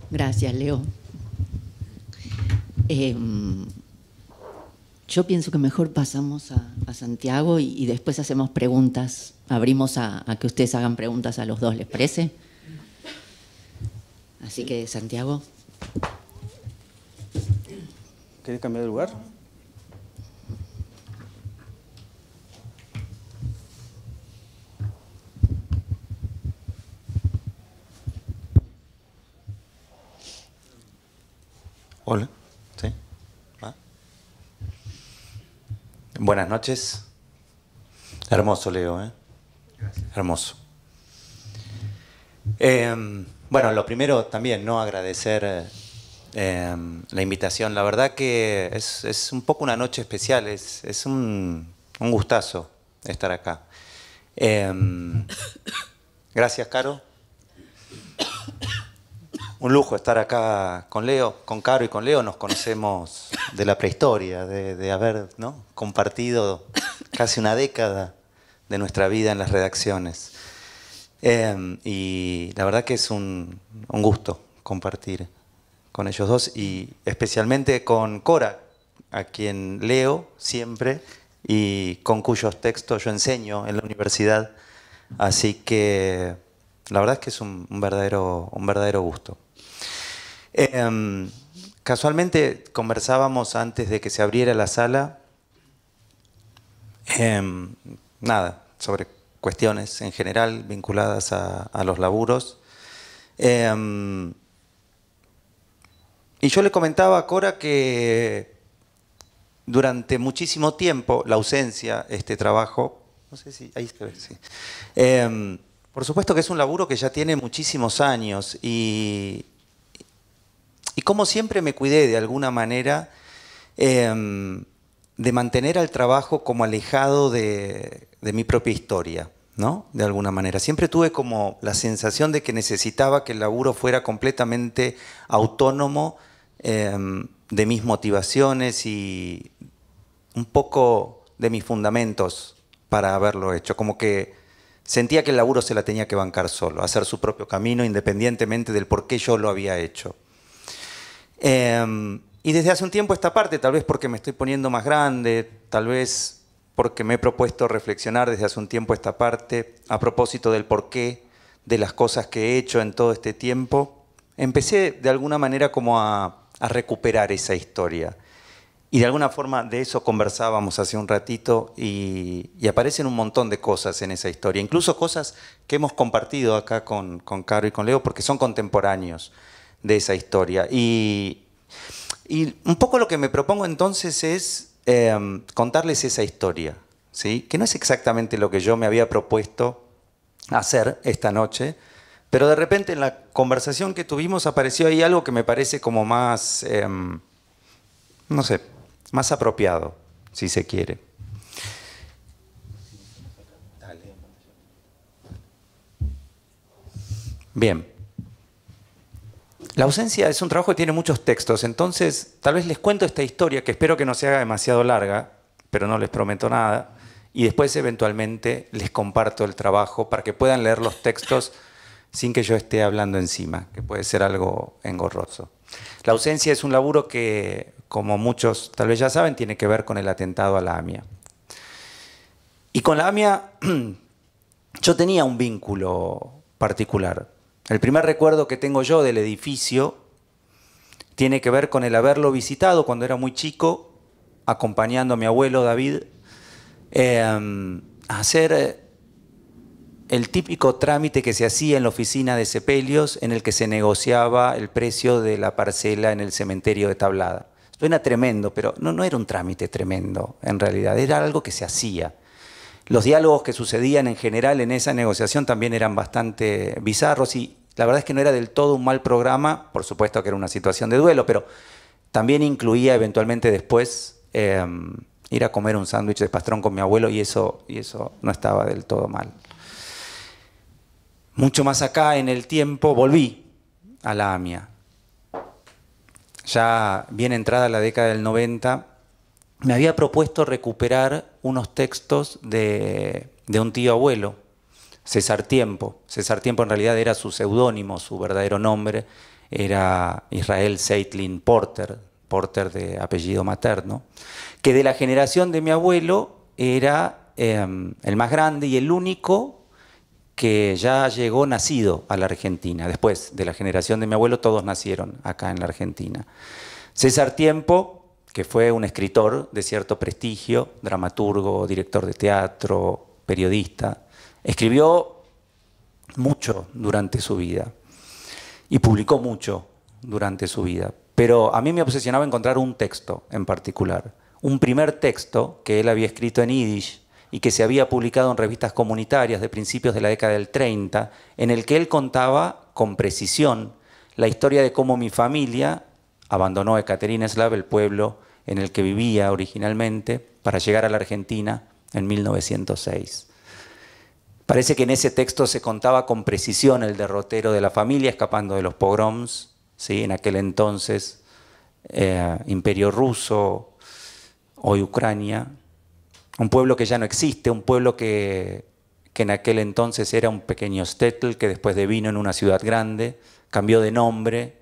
Speaker 2: Gracias, Leo. Yo pienso que mejor pasamos a Santiago y después hacemos preguntas. Abrimos a que ustedes hagan preguntas a los dos, ¿les parece? Así que, Santiago.
Speaker 3: ¿Querés cambiar de lugar?
Speaker 4: Hola, ¿sí? ¿Ah? Buenas noches Hermoso, Leo, ¿eh? Hermoso. Bueno, lo primero también, ¿no? Agradecer la invitación. La verdad que es un poco una noche especial, es un gustazo estar acá. Gracias, Caro. Un lujo estar acá con Leo, con Caro y con Leo. Nos conocemos de la prehistoria, de haber, ¿no?, compartido casi una década de nuestra vida en las redacciones. Y la verdad que es un gusto compartir con ellos dos y especialmente con Cora, a quien leo siempre y con cuyos textos yo enseño en la universidad. Así que la verdad es que es un verdadero gusto. Casualmente conversábamos antes de que se abriera la sala, nada, sobre cuestiones en general vinculadas a los laburos. Y yo le comentaba a Cora que durante muchísimo tiempo la ausencia, este trabajo, no sé si ahí se ve, sí. Por supuesto que es un laburo que ya tiene muchísimos años y como siempre me cuidé de alguna manera de mantener al trabajo como alejado de mi propia historia, ¿no? De alguna manera. Siempre tuve como la sensación de que necesitaba que el laburo fuera completamente autónomo de mis motivaciones y un poco de mis fundamentos para haberlo hecho. Como que sentía que el laburo se la tenía que bancar solo, hacer su propio camino independientemente del por qué yo lo había hecho. Y desde hace un tiempo esta parte, tal vez porque me estoy poniendo más grande, tal vez porque me he propuesto reflexionar desde hace un tiempo esta parte a propósito del porqué de las cosas que he hecho en todo este tiempo, empecé de alguna manera como a recuperar esa historia. Y de alguna forma de eso conversábamos hace un ratito y aparecen un montón de cosas en esa historia, incluso cosas que hemos compartido acá con Caro y con Leo porque son contemporáneos de esa historia. Y un poco lo que me propongo entonces es contarles esa historia, ¿sí? Que no es exactamente lo que yo me había propuesto hacer esta noche, pero de repente en la conversación que tuvimos apareció ahí algo que me parece como más, no sé, más apropiado, si se quiere. Bien. La ausencia es un trabajo que tiene muchos textos, entonces tal vez les cuento esta historia que espero que no se haga demasiado larga, pero no les prometo nada, y después eventualmente les comparto el trabajo para que puedan leer los textos sin que yo esté hablando encima, que puede ser algo engorroso. La ausencia es un laburo que, como muchos tal vez ya saben, tiene que ver con el atentado a la AMIA. Y con la AMIA yo tenía un vínculo particular. El primer recuerdo que tengo yo del edificio tiene que ver con el haberlo visitado cuando era muy chico, acompañando a mi abuelo David a hacer el típico trámite que se hacía en la oficina de sepelios en el que se negociaba el precio de la parcela en el cementerio de Tablada. Suena tremendo, pero no era un trámite tremendo en realidad, era algo que se hacía. Los diálogos que sucedían en general en esa negociación también eran bastante bizarros y la verdad es que no era del todo un mal programa, por supuesto que era una situación de duelo, pero también incluía eventualmente después ir a comer un sándwich de pastrón con mi abuelo y eso no estaba del todo mal. Mucho más acá en el tiempo volví a la AMIA. Ya bien entrada la década del 90, me había propuesto recuperar unos textos de un tío abuelo, César Tiempo. César Tiempo en realidad era su seudónimo, su verdadero nombre era Israel Zeitlin Porter, Porter de apellido materno, que de la generación de mi abuelo era el más grande y el único que ya llegó nacido a la Argentina. Después de la generación de mi abuelo, todos nacieron acá en la Argentina. César Tiempo, que fue un escritor de cierto prestigio, dramaturgo, director de teatro, periodista, escribió mucho durante su vida y publicó mucho durante su vida. Pero a mí me obsesionaba encontrar un texto en particular. Un primer texto que él había escrito en yiddish y que se había publicado en revistas comunitarias de principios de la década del 30, en el que él contaba con precisión la historia de cómo mi familia abandonó Ekaterinoslav, el pueblo en el que vivía originalmente, para llegar a la Argentina en 1906. Parece que en ese texto se contaba con precisión el derrotero de la familia escapando de los pogroms, ¿sí? En aquel entonces Imperio Ruso, hoy Ucrania, un pueblo que ya no existe, un pueblo que en aquel entonces era un pequeño shtetl que después devino en una ciudad grande, cambió de nombre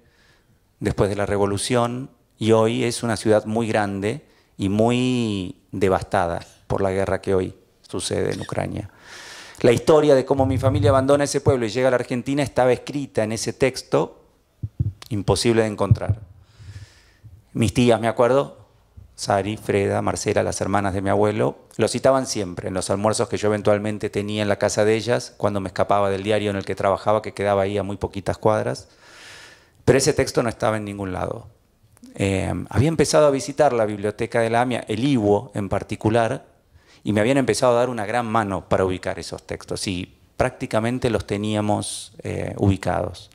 Speaker 4: después de la revolución y hoy es una ciudad muy grande y muy devastada por la guerra que hoy sucede en Ucrania. La historia de cómo mi familia abandona ese pueblo y llega a la Argentina estaba escrita en ese texto, imposible de encontrar. Mis tías, me acuerdo, Sari, Freda, Marcela, las hermanas de mi abuelo, lo citaban siempre en los almuerzos que yo eventualmente tenía en la casa de ellas, cuando me escapaba del diario en el que trabajaba, que quedaba ahí a muy poquitas cuadras. Pero ese texto no estaba en ningún lado. Había empezado a visitar la biblioteca de la AMIA, el IWO en particular, y me habían empezado a dar una gran mano para ubicar esos textos, y prácticamente los teníamos ubicados.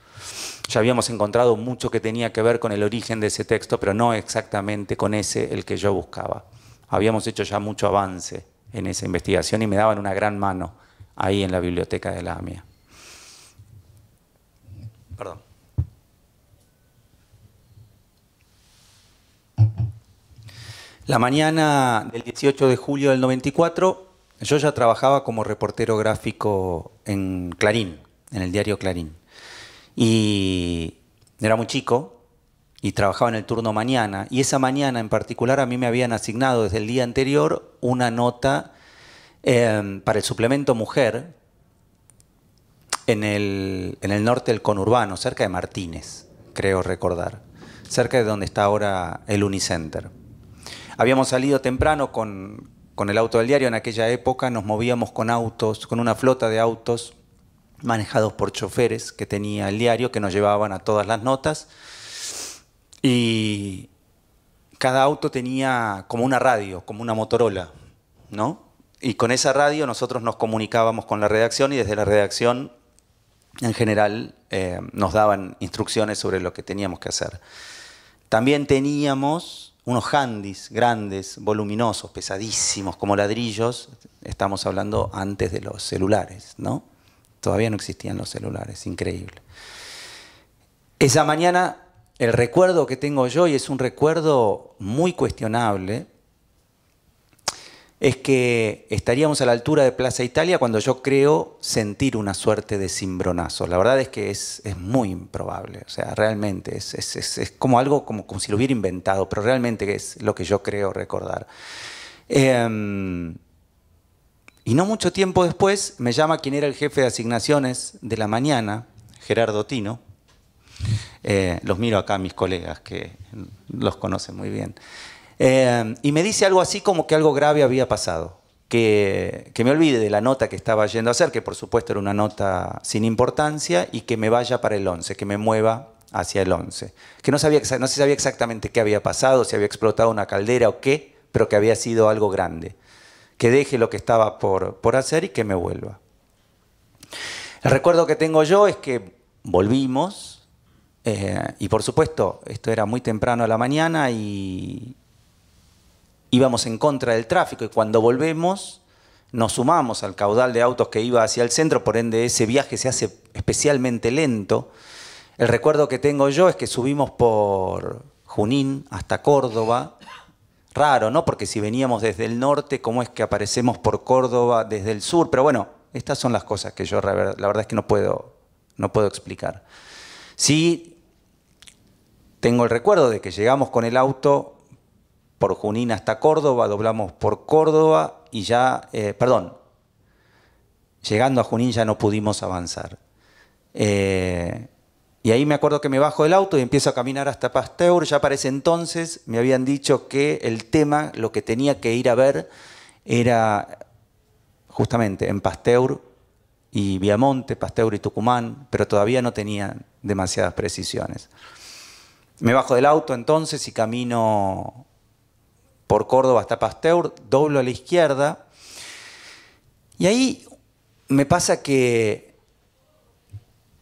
Speaker 4: Ya habíamos encontrado mucho que tenía que ver con el origen de ese texto, pero no exactamente con ese el que yo buscaba. Habíamos hecho ya mucho avance en esa investigación y me daban una gran mano ahí en la biblioteca de la AMIA. Perdón. La mañana del 18 de julio del 94, yo ya trabajaba como reportero gráfico en Clarín, en el diario Clarín. Y era muy chico y trabajaba en el turno mañana. Y esa mañana en particular a mí me habían asignado desde el día anterior una nota para el suplemento Mujer en el norte del conurbano, cerca de Martínez, creo recordar, cerca de donde está ahora el Unicenter. Habíamos salido temprano con el auto del diario. En aquella época nos movíamos con autos, con una flota de autos manejados por choferes que tenía el diario, que nos llevaban a todas las notas. Y cada auto tenía como una radio, como una Motorola, ¿no? Y con esa radio nosotros nos comunicábamos con la redacción y desde la redacción, en general, nos daban instrucciones sobre lo que teníamos que hacer. También teníamos unos handys grandes, voluminosos, pesadísimos, como ladrillos. Estamos hablando antes de los celulares, ¿no? Todavía no existían los celulares, increíble. Esa mañana, el recuerdo que tengo yo, y es un recuerdo muy cuestionable, es que estaríamos a la altura de Plaza Italia cuando yo creo sentir una suerte de cimbronazo. La verdad es que es muy improbable, o sea, realmente es como algo como si lo hubiera inventado, pero realmente es lo que yo creo recordar. Y no mucho tiempo después me llama quien era el jefe de asignaciones de la mañana, Gerardo Tino. Los miro acá a mis colegas que los conocen muy bien. Y me dice algo así como que algo grave había pasado, que me olvide de la nota que estaba yendo a hacer, que por supuesto era una nota sin importancia, y que me vaya para el 11, que me mueva hacia el 11. Que no se sabía exactamente qué había pasado, si había explotado una caldera o qué, pero que había sido algo grande. Que deje lo que estaba por hacer y que me vuelva. El recuerdo que tengo yo es que volvimos, y por supuesto esto era muy temprano a la mañana y íbamos en contra del tráfico, y cuando volvemos nos sumamos al caudal de autos que iba hacia el centro, por ende ese viaje se hace especialmente lento. El recuerdo que tengo yo es que subimos por Junín hasta Córdoba. Raro, ¿no? Porque si veníamos desde el norte, ¿cómo es que aparecemos por Córdoba desde el sur? Pero bueno, estas son las cosas que yo la verdad es que no puedo explicar. Sí, tengo el recuerdo de que llegamos con el auto por Junín hasta Córdoba, doblamos por Córdoba y ya, llegando a Junín ya no pudimos avanzar. Y ahí me acuerdo que me bajo del auto y empiezo a caminar hasta Pasteur. Ya para ese entonces me habían dicho que el tema, lo que tenía que ir a ver, era justamente en Pasteur y Viamonte, Pasteur y Tucumán, pero todavía no tenían demasiadas precisiones. Me bajo del auto entonces y camino por Córdoba hasta Pasteur, doblo a la izquierda Y ahí me pasa que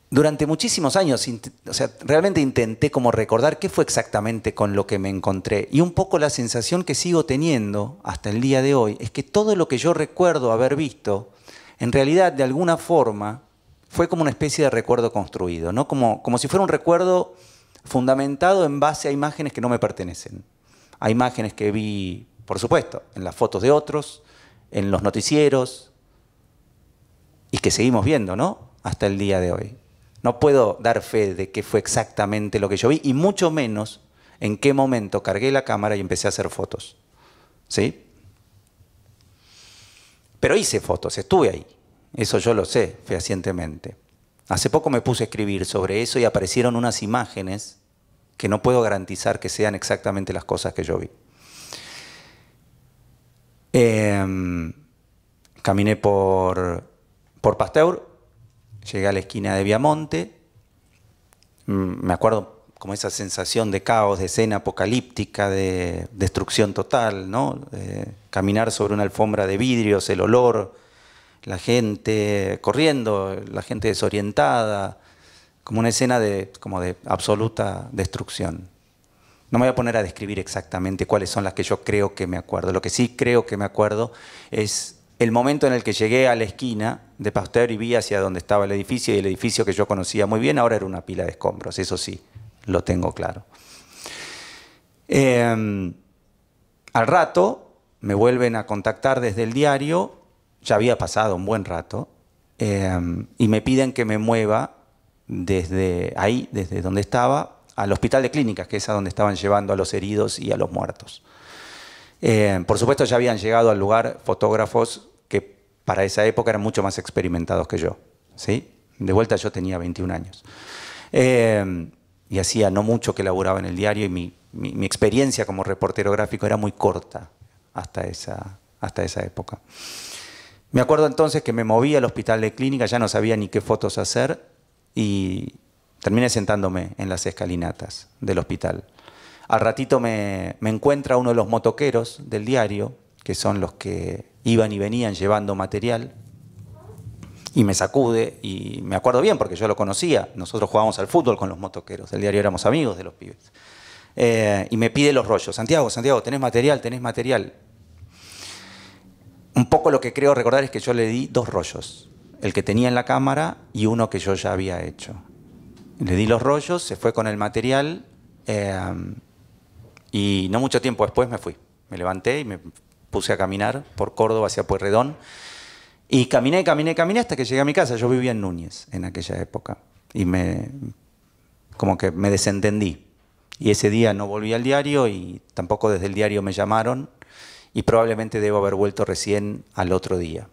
Speaker 4: durante muchísimos años, o sea, realmente intenté como recordar qué fue exactamente con lo que me encontré. Y un poco la sensación que sigo teniendo hasta el día de hoy es que todo lo que yo recuerdo haber visto, en realidad de alguna forma fue como una especie de recuerdo construido, ¿no? Como si fuera un recuerdo fundamentado en base a imágenes que no me pertenecen. A imágenes que vi, por supuesto, en las fotos de otros, en los noticieros, y que seguimos viendo, ¿no? Hasta el día de hoy. No puedo dar fe de qué fue exactamente lo que yo vi, y mucho menos en qué momento cargué la cámara y empecé a hacer fotos. ¿Sí? Pero hice fotos, estuve ahí. Eso yo lo sé fehacientemente. Hace poco me puse a escribir sobre eso y aparecieron unas imágenes que no puedo garantizar que sean exactamente las cosas que yo vi. Caminé por Pasteur, llegué a la esquina de Viamonte, me acuerdo como esa sensación de caos, de escena apocalíptica, de destrucción total, ¿no? Caminar sobre una alfombra de vidrios, el olor, la gente corriendo, la gente desorientada, como una escena como de absoluta destrucción. No me voy a poner a describir exactamente cuáles son las que yo creo que me acuerdo. Lo que sí creo que me acuerdo es el momento en el que llegué a la esquina de Pasteur y vi hacia donde estaba el edificio, y el edificio que yo conocía muy bien ahora era una pila de escombros, eso sí, lo tengo claro. Al rato me vuelven a contactar desde el diario, ya había pasado un buen rato, y me piden que me mueva desde ahí, desde donde estaba, al hospital de clínicas, que es a donde estaban llevando a los heridos y a los muertos. Por supuesto ya habían llegado al lugar fotógrafos que para esa época eran mucho más experimentados que yo, ¿sí? De vuelta yo tenía 21 años. Y hacía no mucho que laburaba en el diario, y mi experiencia como reportero gráfico era muy corta hasta esa época. Me acuerdo entonces que me moví al hospital de clínicas, ya no sabía ni qué fotos hacer, y terminé sentándome en las escalinatas del hospital. Al ratito me encuentra uno de los motoqueros del diario, que son los que iban y venían llevando material, y me sacude, y me acuerdo bien porque yo lo conocía. Nosotros jugábamos al fútbol con los motoqueros del diario, éramos amigos de los pibes. Y me pide los rollos. Santiago, ¿tenés material? ¿Tenés material? Un poco lo que creo recordar es que yo le di 2 rollos, el que tenía en la cámara y uno que yo ya había hecho. Le di los rollos, se fue con el material, y no mucho tiempo después me fui. Me levanté y me puse a caminar por Córdoba hacia Pueyrredón, y caminé hasta que llegué a mi casa. Yo vivía en Núñez en aquella época, y como que me desentendí. Y ese día no volví al diario, y tampoco desde el diario me llamaron, y probablemente debo haber vuelto recién al otro día.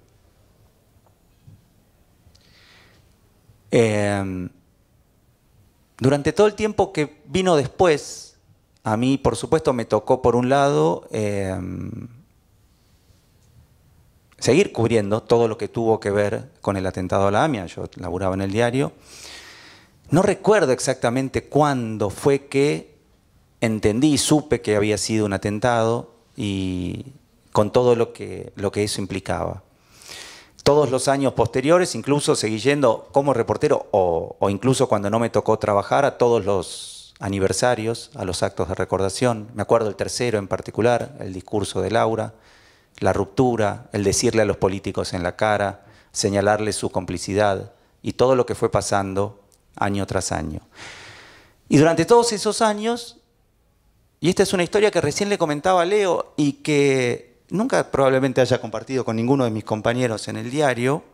Speaker 4: Durante todo el tiempo que vino después, a mí, por supuesto, me tocó, por un lado, seguir cubriendo todo lo que tuvo que ver con el atentado a la AMIA. Yo laburaba en el diario. No recuerdo exactamente cuándo fue que entendí y supe que había sido un atentado, y con todo lo que eso implicaba. Todos los años posteriores, incluso seguí yendo como reportero, o incluso cuando no me tocó trabajar, a todos los aniversarios, a los actos de recordación. Me acuerdo el tercero en particular, el discurso de Laura, la ruptura, el decirle a los políticos en la cara, señalarles su complicidad, y todo lo que fue pasando año tras año. Y durante todos esos años, y esta es una historia que recién le comentaba a Leo y que nunca probablemente haya compartido con ninguno de mis compañeros en el diario,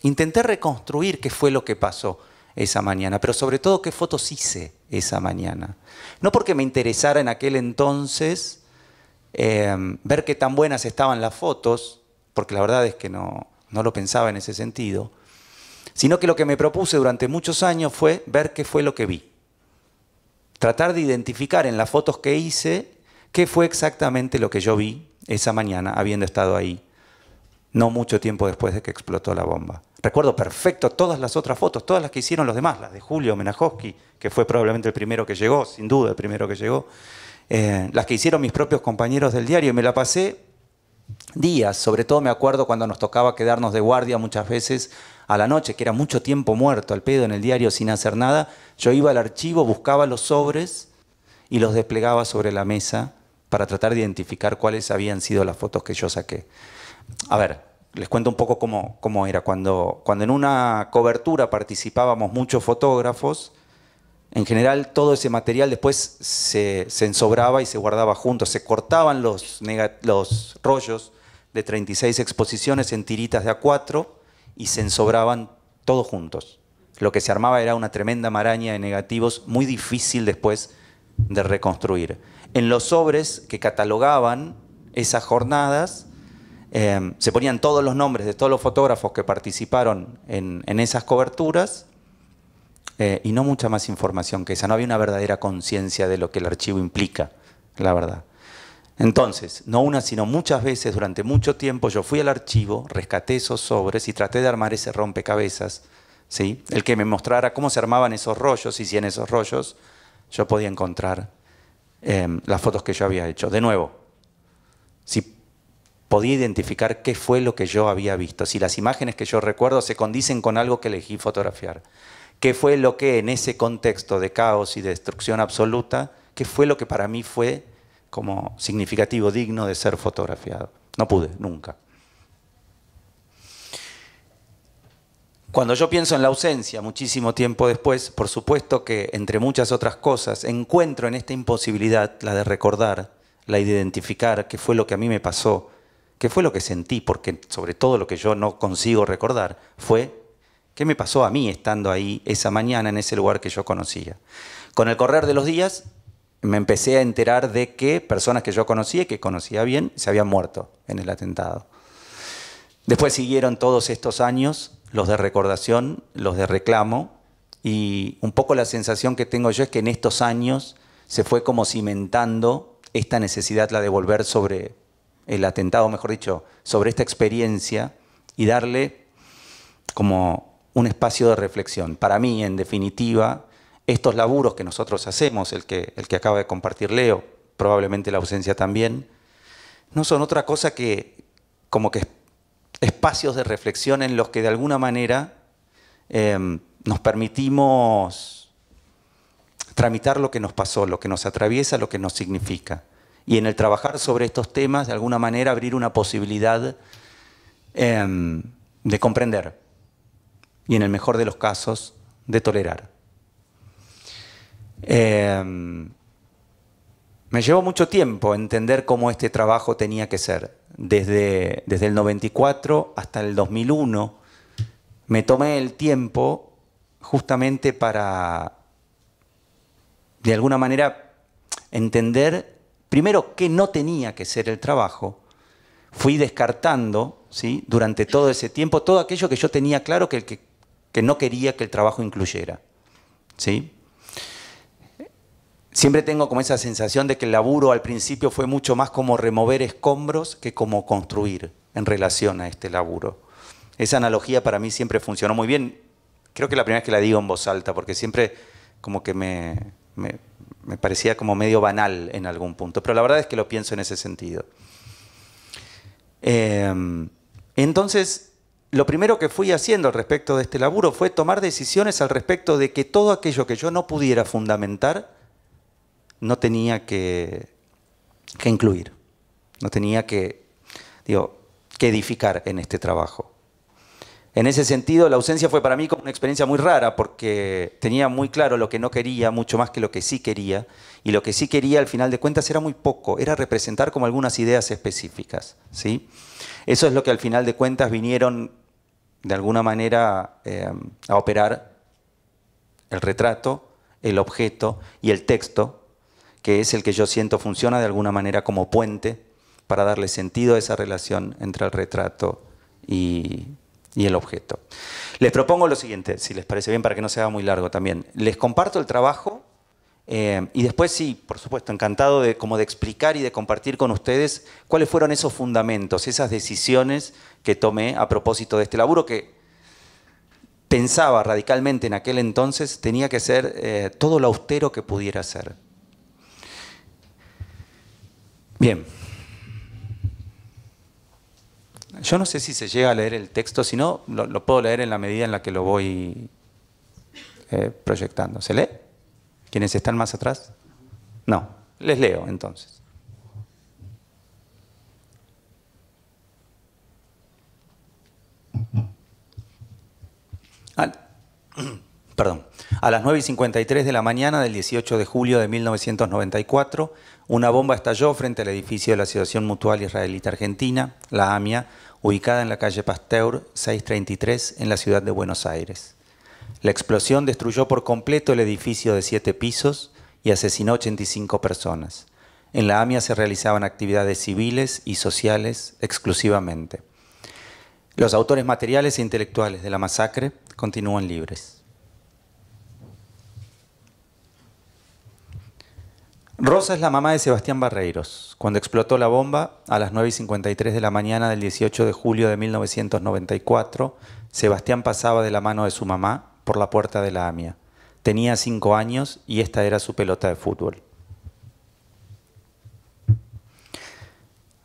Speaker 4: intenté reconstruir qué fue lo que pasó esa mañana, pero sobre todo qué fotos hice esa mañana. No porque me interesara en aquel entonces ver qué tan buenas estaban las fotos, porque la verdad es que no lo pensaba en ese sentido, sino que lo que me propuse durante muchos años fue ver qué fue lo que vi. Tratar de identificar en las fotos que hice qué fue exactamente lo que yo vi esa mañana, habiendo estado ahí, no mucho tiempo después de que explotó la bomba. Recuerdo perfecto todas las otras fotos, todas las que hicieron los demás, las de Julio Menajowski, que fue probablemente el primero que llegó, sin duda el primero que llegó, las que hicieron mis propios compañeros del diario, y me la pasé días. Sobre todo me acuerdo cuando nos tocaba quedarnos de guardia muchas veces a la noche, que era mucho tiempo muerto al pedo en el diario sin hacer nada. Yo iba al archivo, buscaba los sobres y los desplegaba sobre la mesa para tratar de identificar cuáles habían sido las fotos que yo saqué. A ver, les cuento un poco cómo era. Cuando en una cobertura participábamos muchos fotógrafos, en general todo ese material después se ensobraba y se guardaba juntos. Se cortaban los rollos de 36 exposiciones en tiritas de A4 y se ensobraban todos juntos. Lo que se armaba era una tremenda maraña de negativos muy difícil después de reconstruir. En los sobres que catalogaban esas jornadas se ponían todos los nombres de todos los fotógrafos que participaron en esas coberturas y no mucha más información que esa. No había una verdadera conciencia de lo que el archivo implica, la verdad. Entonces, no una, sino muchas veces, durante mucho tiempo, yo fui al archivo, rescaté esos sobres y traté de armar ese rompecabezas, ¿sí? El que me mostrara cómo se armaban esos rollos y si en esos rollos yo podía encontrar las fotos que yo había hecho. De nuevo, si podía identificar qué fue lo que yo había visto, si las imágenes que yo recuerdo se condicen con algo que elegí fotografiar, qué fue lo que en ese contexto de caos y de destrucción absoluta, qué fue lo que para mí fue como significativo, digno de ser fotografiado. No pude, nunca. Cuando yo pienso en la ausencia, muchísimo tiempo después, por supuesto que entre muchas otras cosas, encuentro en esta imposibilidad, la de recordar, la de identificar qué fue lo que a mí me pasó, qué fue lo que sentí, porque sobre todo lo que yo no consigo recordar fue qué me pasó a mí estando ahí esa mañana en ese lugar que yo conocía. Con el correr de los días me empecé a enterar de que personas que yo conocía y que conocía bien se habían muerto en el atentado. Después siguieron todos estos años, los de recordación, los de reclamo, y un poco la sensación que tengo yo es que en estos años se fue como cimentando esta necesidad, la de volver sobre el atentado, mejor dicho, sobre esta experiencia y darle como un espacio de reflexión. Para mí, en definitiva, estos laburos que nosotros hacemos, el que acaba de compartir Leo, probablemente la ausencia también, no son otra cosa que como que espacios de reflexión en los que de alguna manera nos permitimos tramitar lo que nos pasó, lo que nos atraviesa, lo que nos significa. Y en el trabajar sobre estos temas, de alguna manera abrir una posibilidad de comprender y en el mejor de los casos de tolerar. Me llevó mucho tiempo entender cómo este trabajo tenía que ser. Desde el 94 hasta el 2001 me tomé el tiempo justamente para, de alguna manera, entender primero qué no tenía que ser el trabajo. Fui descartando, ¿sí?, durante todo ese tiempo todo aquello que yo tenía claro que no quería que el trabajo incluyera, ¿sí? Siempre tengo como esa sensación de que el laburo al principio fue mucho más como remover escombros que como construir en relación a este laburo. Esa analogía para mí siempre funcionó muy bien. Creo que la primera vez que la digo en voz alta, porque siempre como que me parecía como medio banal en algún punto, pero la verdad es que lo pienso en ese sentido. Entonces, lo primero que fui haciendo al respecto de este laburo fue tomar decisiones al respecto de que todo aquello que yo no pudiera fundamentar no tenía que incluir, no tenía que edificar en este trabajo. En ese sentido, la ausencia fue para mí como una experiencia muy rara porque tenía muy claro lo que no quería, mucho más que lo que sí quería, y lo que sí quería al final de cuentas era muy poco, era representar como algunas ideas específicas, ¿sí? Eso es lo que al final de cuentas vinieron de alguna manera a operar el retrato, el objeto y el texto, que es el que yo siento funciona de alguna manera como puente para darle sentido a esa relación entre el retrato y el objeto. Les propongo lo siguiente, si les parece bien, para que no se haga muy largo también. Les comparto el trabajo y después sí, por supuesto, encantado de explicar y de compartir con ustedes cuáles fueron esos fundamentos, esas decisiones que tomé a propósito de este laburo que pensaba radicalmente en aquel entonces tenía que ser todo lo austero que pudiera ser. Bien. Yo no sé si se llega a leer el texto, si no, lo puedo leer en la medida en la que lo voy proyectando. ¿Se lee? ¿Quiénes están más atrás? No, les leo entonces. Perdón. A las 9:53 de la mañana del 18 de julio de 1994, una bomba estalló frente al edificio de la Asociación Mutual Israelita Argentina, la AMIA, ubicada en la calle Pasteur 633 en la ciudad de Buenos Aires. La explosión destruyó por completo el edificio de 7 pisos y asesinó 85 personas. En la AMIA se realizaban actividades civiles y sociales exclusivamente. Los autores materiales e intelectuales de la masacre continúan libres. Rosa es la mamá de Sebastián Barreiros. Cuando explotó la bomba, a las 9:53 de la mañana del 18 de julio de 1994, Sebastián pasaba de la mano de su mamá por la puerta de la AMIA. Tenía 5 años y esta era su pelota de fútbol.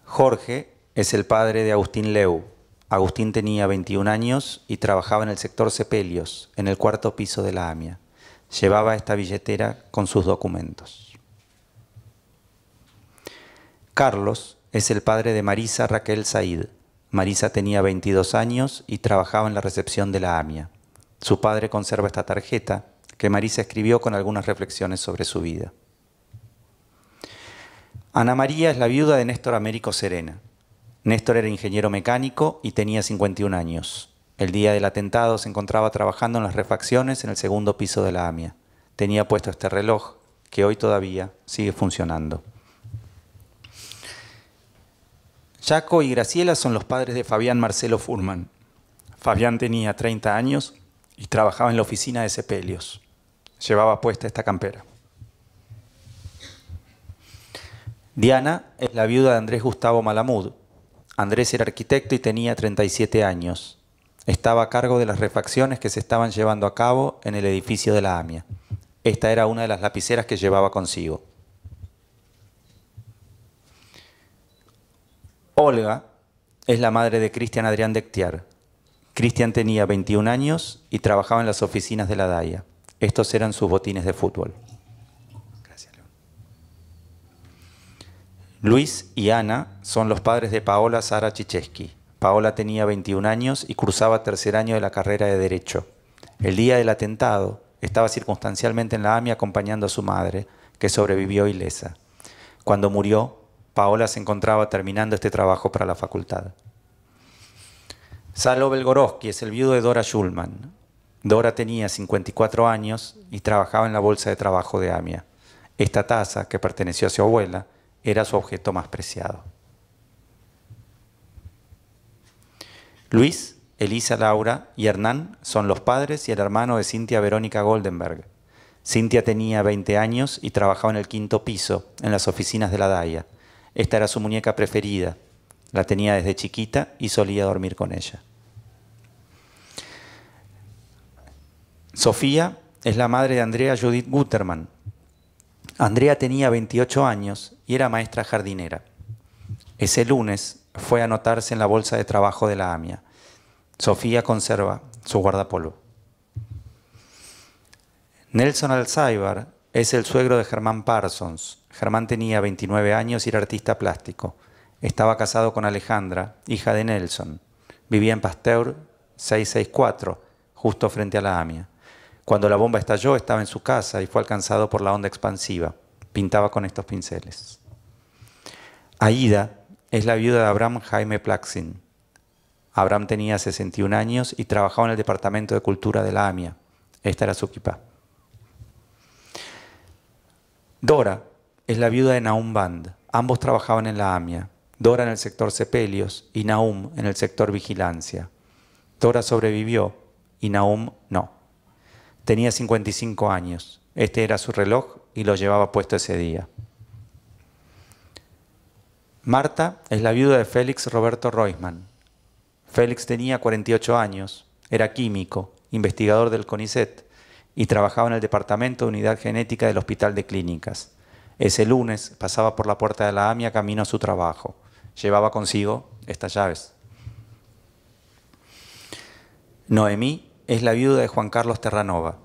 Speaker 4: Jorge es el padre de Agustín Leu. Agustín tenía 21 años y trabajaba en el sector Sepelios, en el 4º piso de la AMIA. Llevaba esta billetera con sus documentos. Carlos es el padre de Marisa Raquel Said. Marisa tenía 22 años y trabajaba en la recepción de la AMIA. Su padre conserva esta tarjeta que Marisa escribió con algunas reflexiones sobre su vida. Ana María es la viuda de Néstor Américo Serena. Néstor era ingeniero mecánico y tenía 51 años. El día del atentado se encontraba trabajando en las refacciones en el 2º piso de la AMIA. Tenía puesto este reloj que hoy todavía sigue funcionando. Jaco y Graciela son los padres de Fabián Marcelo Furman. Fabián tenía 30 años y trabajaba en la oficina de Sepelios. Llevaba puesta esta campera. Diana es la viuda de Andrés Gustavo Malamud. Andrés era arquitecto y tenía 37 años. Estaba a cargo de las refacciones que se estaban llevando a cabo en el edificio de la AMIA. Esta era una de las lapiceras que llevaba consigo. Olga es la madre de Cristian Adrián Dectiar. Cristian tenía 21 años y trabajaba en las oficinas de la DAIA. Estos eran sus botines de fútbol. Gracias, León. Luis y Ana son los padres de Paola Sara Chicheski. Paola tenía 21 años y cursaba 3er año de la carrera de Derecho. El día del atentado estaba circunstancialmente en la AMIA acompañando a su madre, que sobrevivió ilesa. Cuando murió, Paola se encontraba terminando este trabajo para la facultad. Salo Belgorowski es el viudo de Dora Schulman. Dora tenía 54 años y trabajaba en la bolsa de trabajo de AMIA. Esta taza, que perteneció a su abuela, era su objeto más preciado. Luis, Elisa Laura y Hernán son los padres y el hermano de Cintia Verónica Goldenberg. Cintia tenía 20 años y trabajaba en el 5º piso, en las oficinas de la DAIA. Esta era su muñeca preferida. La tenía desde chiquita y solía dormir con ella. Sofía es la madre de Andrea Judith Guterman. Andrea tenía 28 años y era maestra jardinera. Ese lunes fue a anotarse en la bolsa de trabajo de la AMIA. Sofía conserva su guardapolvo. Nelson Alzaibar es el suegro de Germán Parsons. Germán tenía 29 años y era artista plástico. Estaba casado con Alejandra, hija de Nelson. Vivía en Pasteur 664, justo frente a la AMIA. Cuando la bomba estalló, estaba en su casa y fue alcanzado por la onda expansiva. Pintaba con estos pinceles. Aida es la viuda de Abraham Jaime Plaxin. Abraham tenía 61 años y trabajaba en el Departamento de Cultura de la AMIA. Esta era su kipá. Dora es la viuda de Nahum Band. Ambos trabajaban en la AMIA. Dora en el sector Sepelios y Nahum en el sector Vigilancia. Dora sobrevivió y Nahum no. Tenía 55 años. Este era su reloj y lo llevaba puesto ese día. Marta es la viuda de Félix Roberto Roisman. Félix tenía 48 años, era químico, investigador del CONICET y trabajaba en el Departamento de Unidad Genética del Hospital de Clínicas. Ese lunes pasaba por la puerta de la AMIA camino a su trabajo. Llevaba consigo estas llaves. Noemí es la viuda de Juan Carlos Terranova.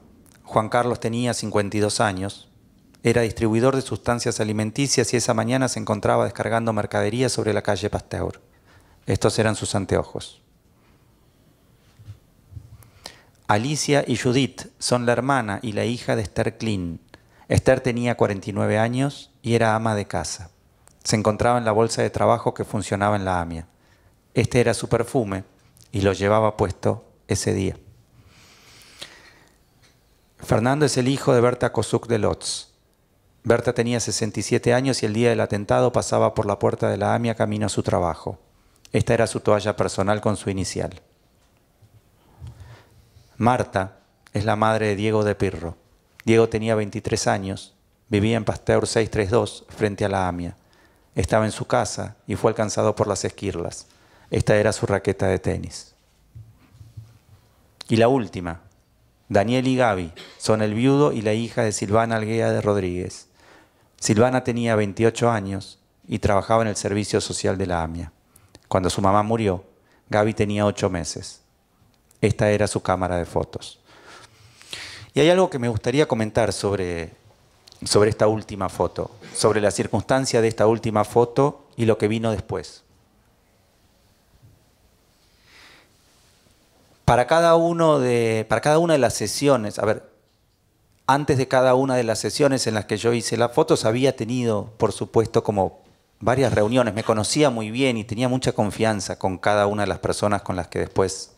Speaker 4: Juan Carlos tenía 52 años, era distribuidor de sustancias alimenticias y esa mañana se encontraba descargando mercadería sobre la calle Pasteur. Estos eran sus anteojos. Alicia y Judith son la hermana y la hija de Esther Klein. Esther tenía 49 años y era ama de casa. Se encontraba en la bolsa de trabajo que funcionaba en la AMIA. Este era su perfume y lo llevaba puesto ese día. Fernando es el hijo de Berta Kosuk de Lotz. Berta tenía 67 años y el día del atentado pasaba por la puerta de la AMIA camino a su trabajo. Esta era su toalla personal con su inicial. Marta es la madre de Diego de Pirro. Diego tenía 23 años, vivía en Pasteur 632 frente a la AMIA. Estaba en su casa y fue alcanzado por las esquirlas. Esta era su raqueta de tenis. Y la última, Daniel y Gaby, son el viudo y la hija de Silvana Alguea de Rodríguez. Silvana tenía 28 años y trabajaba en el servicio social de la AMIA. Cuando su mamá murió, Gaby tenía 8 meses. Esta era su cámara de fotos. Y hay algo que me gustaría comentar sobre esta última foto, sobre la circunstancia de esta última foto y lo que vino después. Para cada una de las sesiones, antes de cada una de las sesiones en las que yo hice las fotos, había tenido, por supuesto, como varias reuniones. Me conocía muy bien y tenía mucha confianza con cada una de las personas con las que después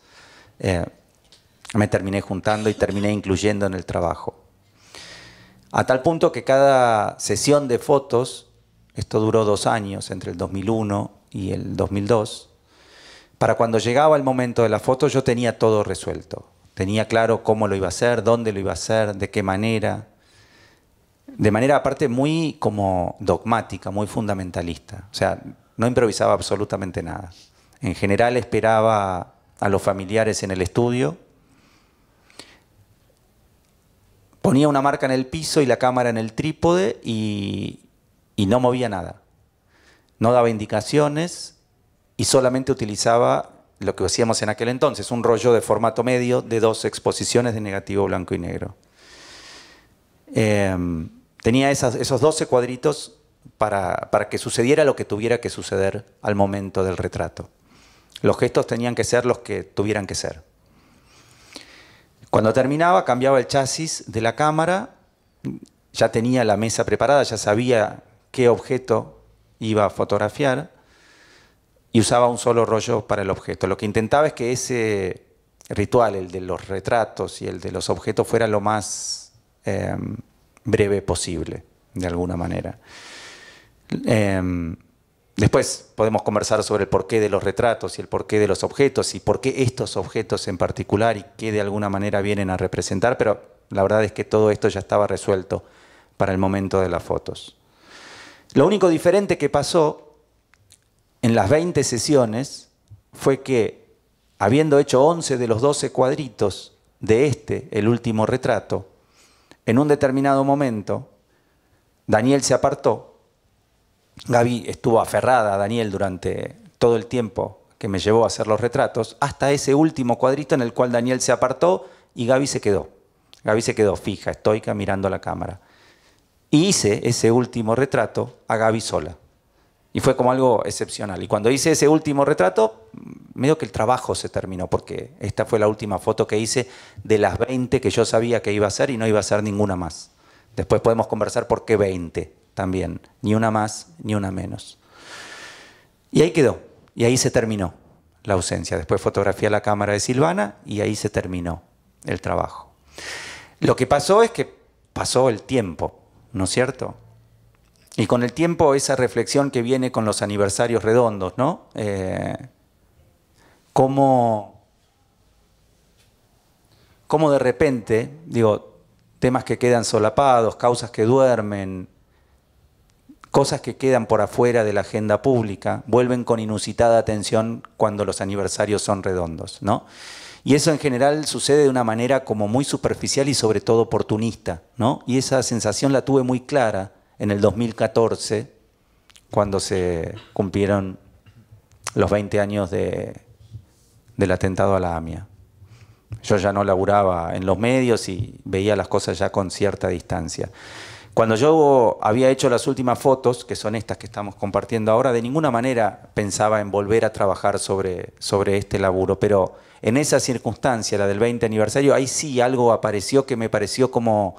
Speaker 4: me terminé juntando y terminé incluyendo en el trabajo. A tal punto que cada sesión de fotos, esto duró 2 años, entre el 2001 y el 2002, para cuando llegaba el momento de la foto yo tenía todo resuelto. Tenía claro cómo lo iba a hacer, dónde lo iba a hacer, de qué manera. De manera aparte muy como dogmática, muy fundamentalista. O sea, no improvisaba absolutamente nada. En general esperaba a los familiares en el estudio, ponía una marca en el piso y la cámara en el trípode y no movía nada. No daba indicaciones y solamente utilizaba lo que hacíamos en aquel entonces, un rollo de formato medio de 2 exposiciones de negativo blanco y negro. Tenía esos 12 cuadritos para que sucediera lo que tuviera que suceder al momento del retrato. Los gestos tenían que ser los que tuvieran que ser. Cuando terminaba, cambiaba el chasis de la cámara, ya tenía la mesa preparada, ya sabía qué objeto iba a fotografiar y usaba un solo rollo para el objeto. Lo que intentaba es que ese ritual, el de los retratos y el de los objetos, fuera lo más breve posible, de alguna manera. Después podemos conversar sobre el porqué de los retratos y el porqué de los objetos y por qué estos objetos en particular y qué de alguna manera vienen a representar, pero la verdad es que todo esto ya estaba resuelto para el momento de las fotos. Lo único diferente que pasó en las 20 sesiones fue que, habiendo hecho 11 de los 12 cuadritos de el último retrato, en un determinado momento, Daniel se apartó. Gaby estuvo aferrada a Daniel durante todo el tiempo que me llevó a hacer los retratos, hasta ese último cuadrito en el cual Daniel se apartó y Gaby se quedó. Gaby se quedó fija, estoica, mirando a la cámara. Y hice ese último retrato a Gaby sola. Y fue como algo excepcional. Y cuando hice ese último retrato, medio que el trabajo se terminó, porque esta fue la última foto que hice de las 20 que yo sabía que iba a hacer y no iba a hacer ninguna más. Después podemos conversar por qué 20 también. Ni una más, ni una menos. Y ahí quedó. Y ahí se terminó la ausencia. Después fotografié la cámara de Silvana y ahí se terminó el trabajo. Lo que pasó es que pasó el tiempo, ¿no es cierto? Y con el tiempo esa reflexión que viene con los aniversarios redondos, ¿no? Cómo de repente, temas que quedan solapados, causas que duermen, cosas que quedan por afuera de la agenda pública, vuelven con inusitada atención cuando los aniversarios son redondos, ¿no? Y eso en general sucede de una manera como muy superficial y sobre todo oportunista, ¿no? Y esa sensación la tuve muy clara en el 2014, cuando se cumplieron los 20 años del atentado a la AMIA. Yo ya no laburaba en los medios y veía las cosas ya con cierta distancia. Cuando yo había hecho las últimas fotos, que son estas que estamos compartiendo ahora, de ninguna manera pensaba en volver a trabajar sobre este laburo, pero en esa circunstancia, la del 20 aniversario, ahí sí algo apareció que me pareció como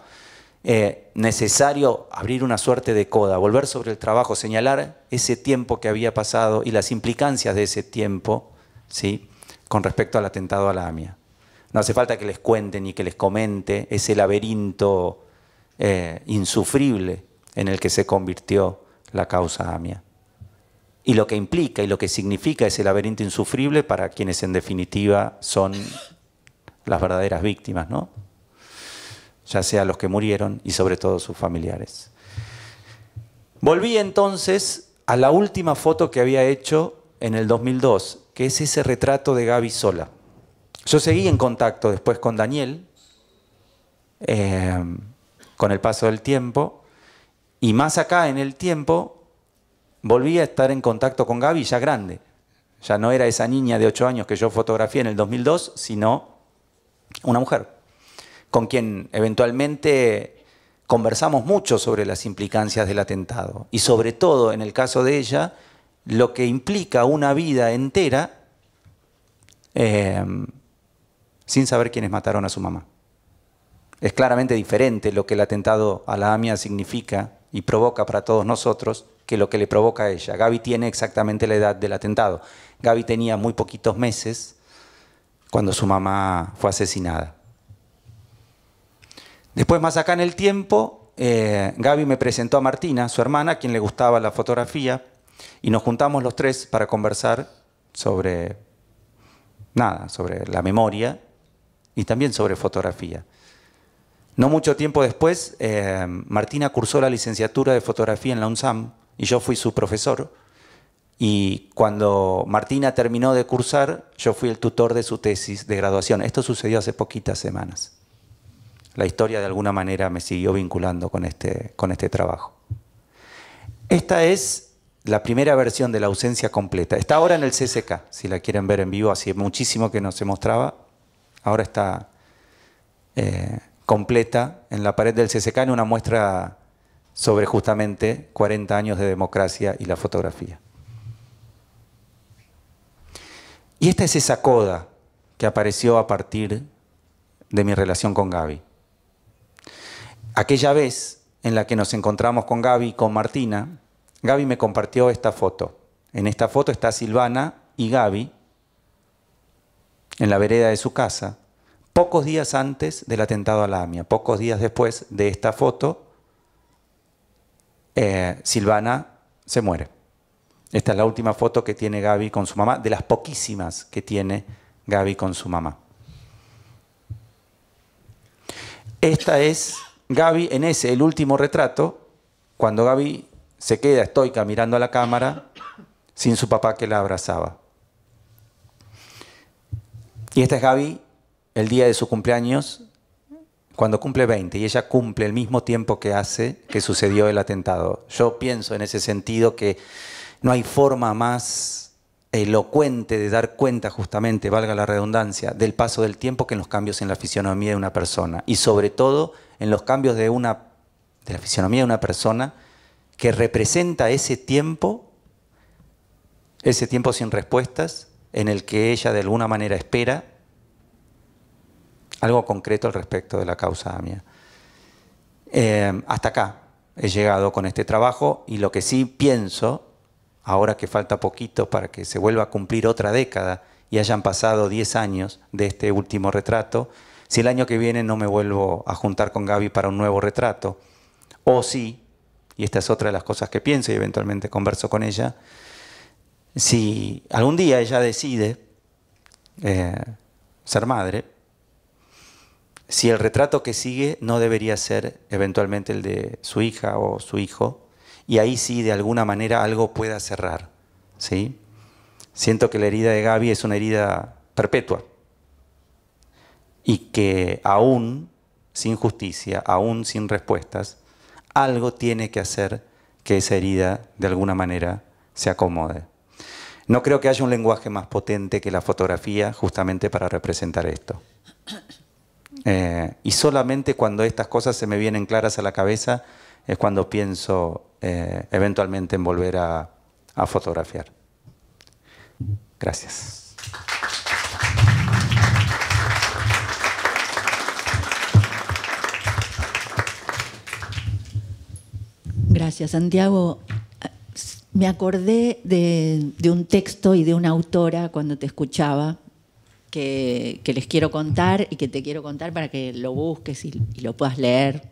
Speaker 4: necesario abrir una suerte de coda, volver sobre el trabajo, señalar ese tiempo que había pasado y las implicancias de ese tiempo, ¿sí?, con respecto al atentado a la AMIA. No hace falta que les cuente ni que les comente ese laberinto insufrible en el que se convirtió la causa AMIA. Y lo que implica y lo que significa ese laberinto insufrible para quienes en definitiva son las verdaderas víctimas, ¿no? Ya sea los que murieron y sobre todo sus familiares. Volví entonces a la última foto que había hecho en el 2002, que es ese retrato de Gaby sola. Yo seguí en contacto después con Daniel, con el paso del tiempo, y más acá en el tiempo volví a estar en contacto con Gaby ya grande. Ya no era esa niña de 8 años que yo fotografié en el 2002, sino una mujer, con quien eventualmente conversamos mucho sobre las implicancias del atentado. Y sobre todo, en el caso de ella, lo que implica una vida entera sin saber quiénes mataron a su mamá. Es claramente diferente lo que el atentado a la AMIA significa y provoca para todos nosotros que lo que le provoca a ella. Gaby tiene exactamente la edad del atentado. Gaby tenía muy poquitos meses cuando su mamá fue asesinada. Después, más acá en el tiempo, Gaby me presentó a Martina, su hermana, a quien le gustaba la fotografía, y nos juntamos los tres para conversar sobre sobre la memoria y también sobre fotografía. No mucho tiempo después, Martina cursó la licenciatura de fotografía en la UNSAM y yo fui su profesor. Y cuando Martina terminó de cursar, yo fui el tutor de su tesis de graduación. Esto sucedió hace poquitas semanas. La historia de alguna manera me siguió vinculando con este trabajo. Esta es la primera versión de La ausencia completa. Está ahora en el CCK, si la quieren ver en vivo. Hace muchísimo que no se mostraba. Ahora está completa en la pared del CCK en una muestra sobre justamente 40 años de democracia y la fotografía. Y esta es esa coda que apareció a partir de mi relación con Gaby. Aquella vez en la que nos encontramos con Gaby y con Martina, Gaby me compartió esta foto. En esta foto está Silvana y Gaby en la vereda de su casa, pocos días antes del atentado a la AMIA. Pocos días después de esta foto, Silvana se muere. Esta es la última foto que tiene Gaby con su mamá, de las poquísimas que tiene Gaby con su mamá. Esta es Gaby en el último retrato, cuando Gaby se queda estoica mirando a la cámara, sin su papá que la abrazaba. Y esta es Gaby el día de su cumpleaños, cuando cumple 20, y ella cumple el mismo tiempo que hace que sucedió el atentado. Yo pienso en ese sentido que no hay forma más elocuente de dar cuenta justamente, valga la redundancia, del paso del tiempo que en los cambios en la fisionomía de una persona. Y sobre todo en los cambios de la fisionomía de una persona que representa ese tiempo sin respuestas, en el que ella de alguna manera espera algo concreto al respecto de la causa AMIA. Hasta acá he llegado con este trabajo, y lo que sí pienso, ahora que falta poquito para que se vuelva a cumplir otra década y hayan pasado 10 años de este último retrato, si el año que viene no me vuelvo a juntar con Gaby para un nuevo retrato, o si, y esta es otra de las cosas que pienso y eventualmente converso con ella, si algún día ella decide ser madre, si el retrato que sigue no debería ser eventualmente el de su hija o su hijo, y ahí sí de alguna manera algo pueda cerrar, ¿sí? Siento que la herida de Gaby es una herida perpetua y que aún sin justicia, aún sin respuestas, algo tiene que hacer que esa herida de alguna manera se acomode. No creo que haya un lenguaje más potente que la fotografía justamente para representar esto. Y solamente cuando estas cosas se me vienen claras a la cabeza es cuando pienso eventualmente en volver a fotografiar. Gracias.
Speaker 2: Gracias, Santiago. Me acordé de un texto y de una autora cuando te escuchaba que les quiero contar y que te quiero contar para que lo busques y lo puedas leer,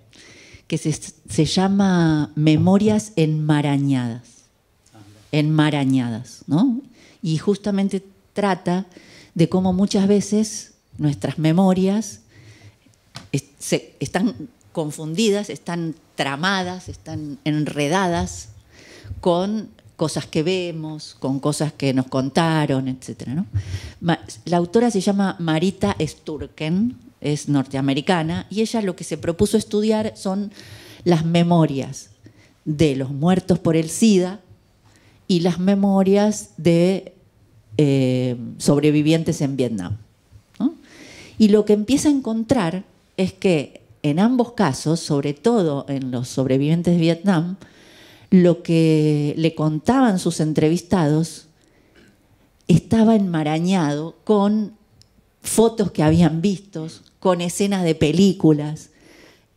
Speaker 2: que se llama Memorias enmarañadas. Enmarañadas, ¿no? Y justamente trata de cómo muchas veces nuestras memorias están confundidas, están tramadas, están enredadas con cosas que vemos, con cosas que nos contaron, etc., ¿no? La autora se llama Marita Sturken, es norteamericana, y ella lo que se propuso estudiar son las memorias de los muertos por el SIDA y las memorias de sobrevivientes en Vietnam, ¿no? Y lo que empieza a encontrar es que en ambos casos, sobre todo en los sobrevivientes de Vietnam, lo que le contaban sus entrevistados estaba enmarañado con fotos que habían visto, con escenas de películas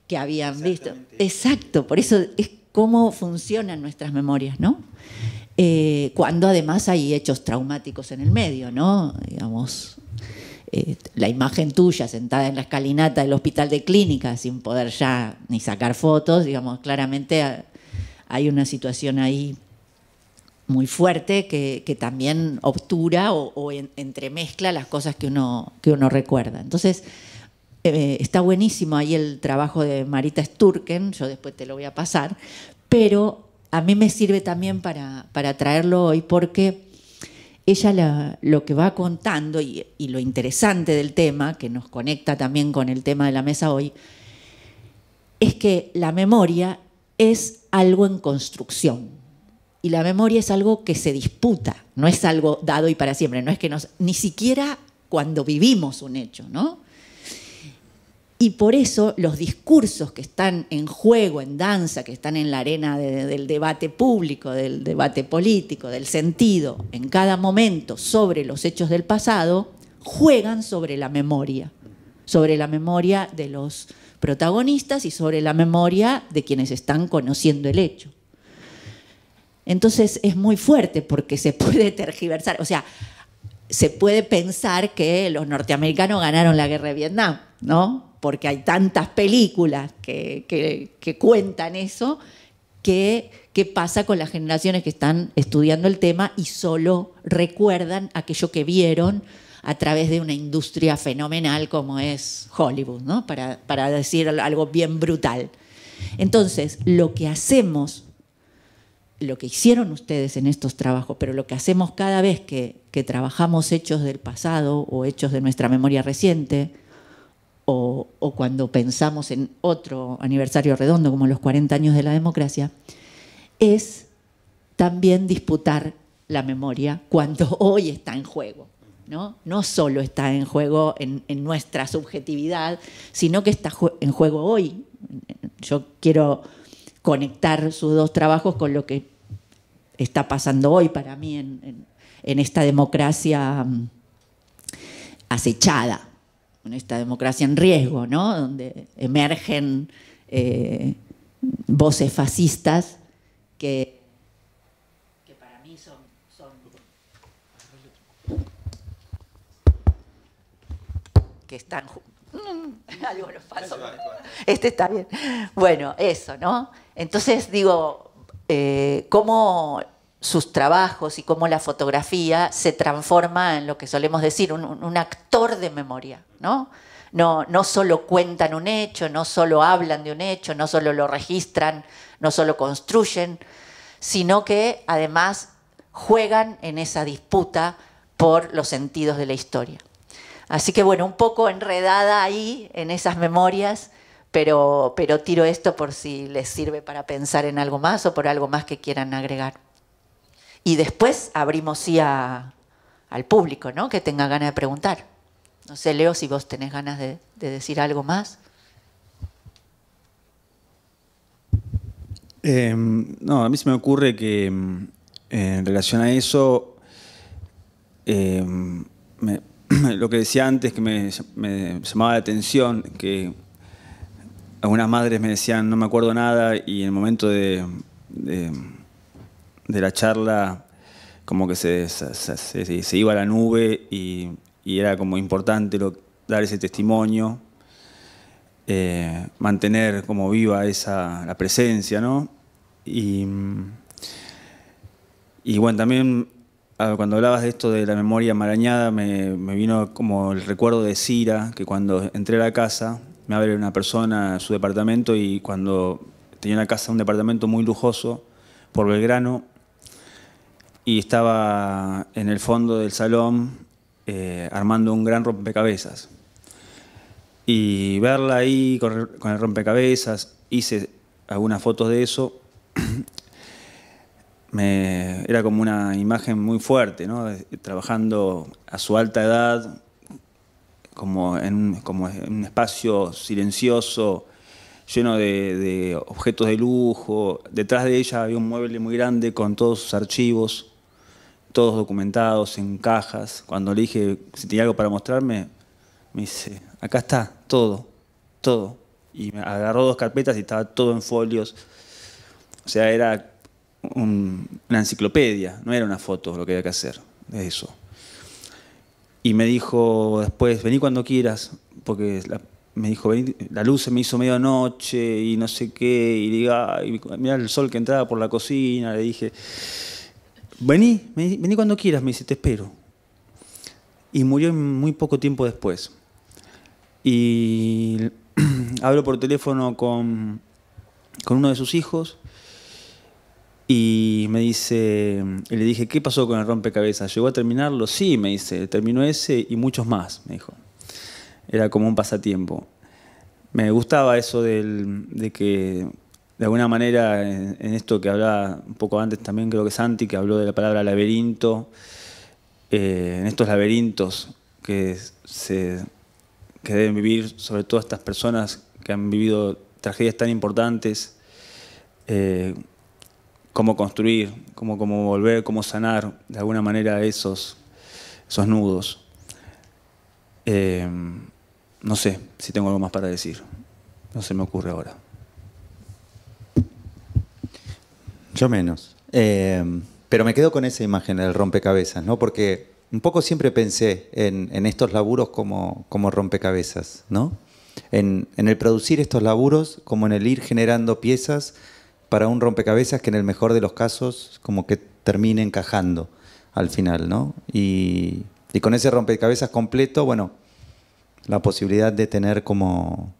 Speaker 2: que habían visto. Exacto, por eso es cómo funcionan nuestras memorias, ¿no? Cuando además hay hechos traumáticos en el medio, ¿no? Digamos, la imagen tuya sentada en la escalinata del hospital de clínica sin poder ya ni sacar fotos, digamos, claramente hay una situación ahí muy fuerte que también obtura o entremezcla las cosas que uno recuerda. Entonces, está buenísimo ahí el trabajo de Marita Sturken, yo después te lo voy a pasar, pero a mí me sirve también para traerlo hoy porque ella lo que va contando y lo interesante del tema, que nos conecta también con el tema de la mesa hoy, es que la memoria es algo en construcción y la memoria es algo que se disputa, no es algo dado y para siempre, no es que ni siquiera cuando vivimos un hecho, ¿no? Y por eso los discursos que están en juego, en danza, que están en la arena del debate público, del debate político, del sentido, en cada momento sobre los hechos del pasado, juegan sobre la memoria de los protagonistas y sobre la memoria de quienes están conociendo el hecho. Entonces es muy fuerte porque se puede tergiversar, o sea, se puede pensar que los norteamericanos ganaron la guerra de Vietnam, ¿no? Porque hay tantas películas que cuentan eso, qué pasa con las generaciones que están estudiando el tema y solo recuerdan aquello que vieron a través de una industria fenomenal como es Hollywood, ¿no? Para decir algo bien brutal. Entonces, lo que hacemos, lo que hicieron ustedes en estos trabajos, pero lo que hacemos cada vez que trabajamos hechos del pasado o hechos de nuestra memoria reciente, o cuando pensamos en otro aniversario redondo como los 40 años de la democracia, es también disputar la memoria cuando hoy está en juego, ¿no? No solo está en juego en nuestra subjetividad, sino que está en juego hoy. Yo quiero conectar sus dos trabajos con lo que está pasando hoy para mí en esta democracia acechada, en esta democracia en riesgo, ¿no? Donde emergen voces fascistas que para mí son que están... algo nos pasó. Este está bien. Bueno, eso, ¿no? Entonces digo, cómo sus trabajos y cómo la fotografía se transforma en lo que solemos decir, un actor de memoria, ¿no? No solo cuentan un hecho, no solo hablan de un hecho, no solo lo registran, no solo construyen, sino que además juegan en esa disputa por los sentidos de la historia. Así que bueno, un poco enredada ahí en esas memorias, pero tiro esto por si les sirve para pensar en algo más o por algo más que quieran agregar. Y después abrimos sí al público, ¿no? Que tenga ganas de preguntar. No sé, Leo, si vos tenés ganas de decir algo más.
Speaker 3: No, a mí se me ocurre que en relación a eso, lo que decía antes que me llamaba la atención, que algunas madres me decían no me acuerdo nada y en el momento de la charla como que se iba a la nube y era como importante dar ese testimonio, mantener como viva la presencia, ¿no? Y bueno, también cuando hablabas de esto de la memoria enmarañada me vino como el recuerdo de Cira, que cuando entré a la casa me abre una persona a su departamento y cuando tenía una casa, un departamento muy lujoso por Belgrano y estaba en el fondo del salón armando un gran rompecabezas. Y verla ahí con el rompecabezas, hice algunas fotos de eso, era como una imagen muy fuerte, ¿no? Trabajando a su alta edad, como en un espacio silencioso, lleno de objetos de lujo. Detrás de ella había un mueble muy grande con todos sus archivos, todos documentados en cajas. Cuando le dije si tenía algo para mostrarme, me dice, acá está, todo. Y me agarró 2 carpetas y estaba todo en folios. O sea, era una enciclopedia, no era una foto lo que había que hacer, de eso. Y me dijo después, vení cuando quieras, porque me dijo, vení, la luz se me hizo medianoche y no sé qué, y diga, mirá el sol que entraba por la cocina, le dije, vení cuando quieras, me dice, te espero. Y murió muy poco tiempo después. Y hablo por teléfono con uno de sus hijos y me dice, y le dije, ¿qué pasó con el rompecabezas? ¿Llegó a terminarlo? Sí, me dice, terminó ese y muchos más, me dijo. Era como un pasatiempo. Me gustaba eso de que, de alguna manera, en esto que hablaba un poco antes también, creo que Santi, que habló de la palabra laberinto, en estos laberintos que deben vivir, sobre todo estas personas que han vivido tragedias tan importantes, cómo construir, cómo volver, cómo sanar de alguna manera esos nudos. No sé si tengo algo más para decir, no se me ocurre ahora.
Speaker 4: Yo menos. Pero me quedo con esa imagen del rompecabezas, ¿no? Porque un poco siempre pensé en estos laburos como rompecabezas, ¿no? En el producir estos laburos, como en el ir generando piezas para un rompecabezas que en el mejor de los casos como que termine encajando al final, ¿no? Y con ese rompecabezas completo, bueno, la posibilidad de tener como,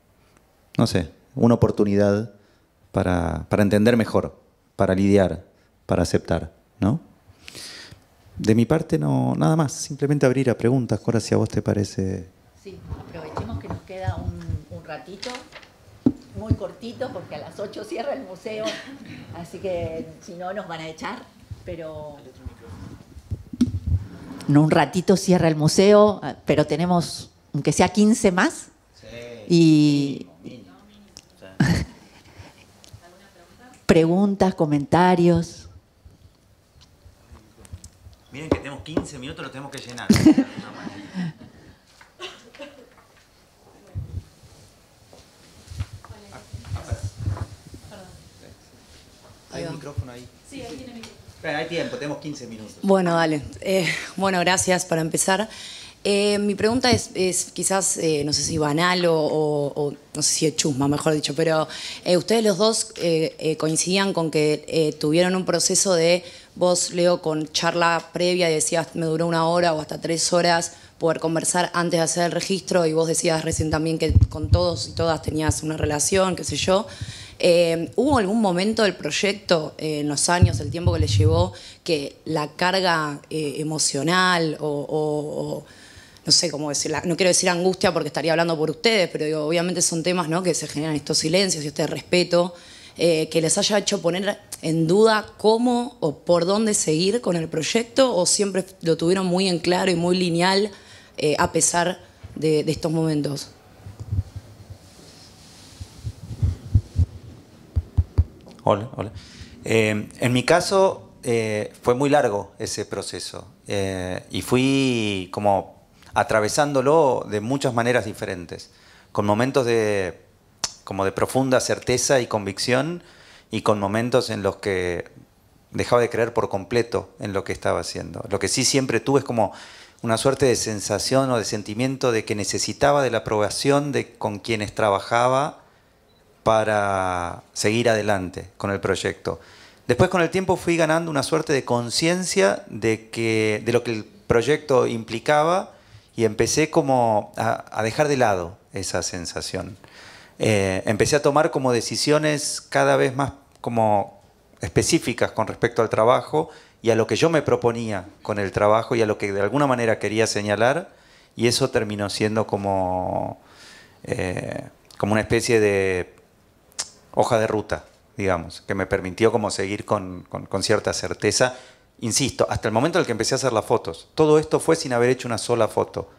Speaker 4: no sé, una oportunidad para entender mejor, para lidiar, para aceptar, ¿no? De mi parte, no, nada más. Simplemente abrir a preguntas, Cora, si a vos te parece.
Speaker 2: Sí, aprovechemos que nos queda un ratito, muy cortito, porque a las 8 cierra el museo, así que si no nos van a echar, pero... No, un ratito cierra el museo, pero tenemos, aunque sea 15 más. Sí. Y... preguntas, comentarios.
Speaker 4: Miren que tenemos 15 minutos, lo tenemos que llenar. ¿Hay un micrófono ahí? Sí, ahí tiene micrófono. Hay tiempo, tenemos 15 minutos.
Speaker 5: Bueno, dale. Bueno, gracias para empezar. Mi pregunta es quizás, no sé si banal o no sé si es chusma, mejor dicho, pero ustedes los dos coincidían con que tuvieron un proceso de, vos, Leo, con charla previa, decías, me duró 1 hora o hasta 3 horas poder conversar antes de hacer el registro, y vos decías recién también que con todos y todas tenías una relación, qué sé yo. ¿Hubo algún momento del proyecto, en los años, el tiempo que les llevó, que la carga emocional o no sé cómo decirla, no quiero decir angustia porque estaría hablando por ustedes, pero digo, obviamente son temas, ¿no?, que se generan estos silencios y este respeto, que les haya hecho poner en duda cómo o por dónde seguir con el proyecto, o siempre lo tuvieron muy en claro y muy lineal, a pesar de estos momentos?
Speaker 4: Hola, hola. En mi caso fue muy largo ese proceso y fui como atravesándolo de muchas maneras diferentes, con momentos como de profunda certeza y convicción y con momentos en los que dejaba de creer por completo en lo que estaba haciendo. Lo que sí siempre tuve es como una suerte de sensación o de sentimiento de que necesitaba de la aprobación de con quienes trabajaba para seguir adelante con el proyecto. Después con el tiempo fui ganando una suerte de conciencia de lo que el proyecto implicaba y empecé como a dejar de lado esa sensación. Empecé a tomar como decisiones cada vez más como específicas con respecto al trabajo y a lo que yo me proponía con el trabajo y a lo que de alguna manera quería señalar, y eso terminó siendo como una especie de hoja de ruta, digamos, que me permitió como seguir con cierta certeza. Insisto, hasta el momento en el que empecé a hacer las fotos. Todo esto fue sin haber hecho una sola foto.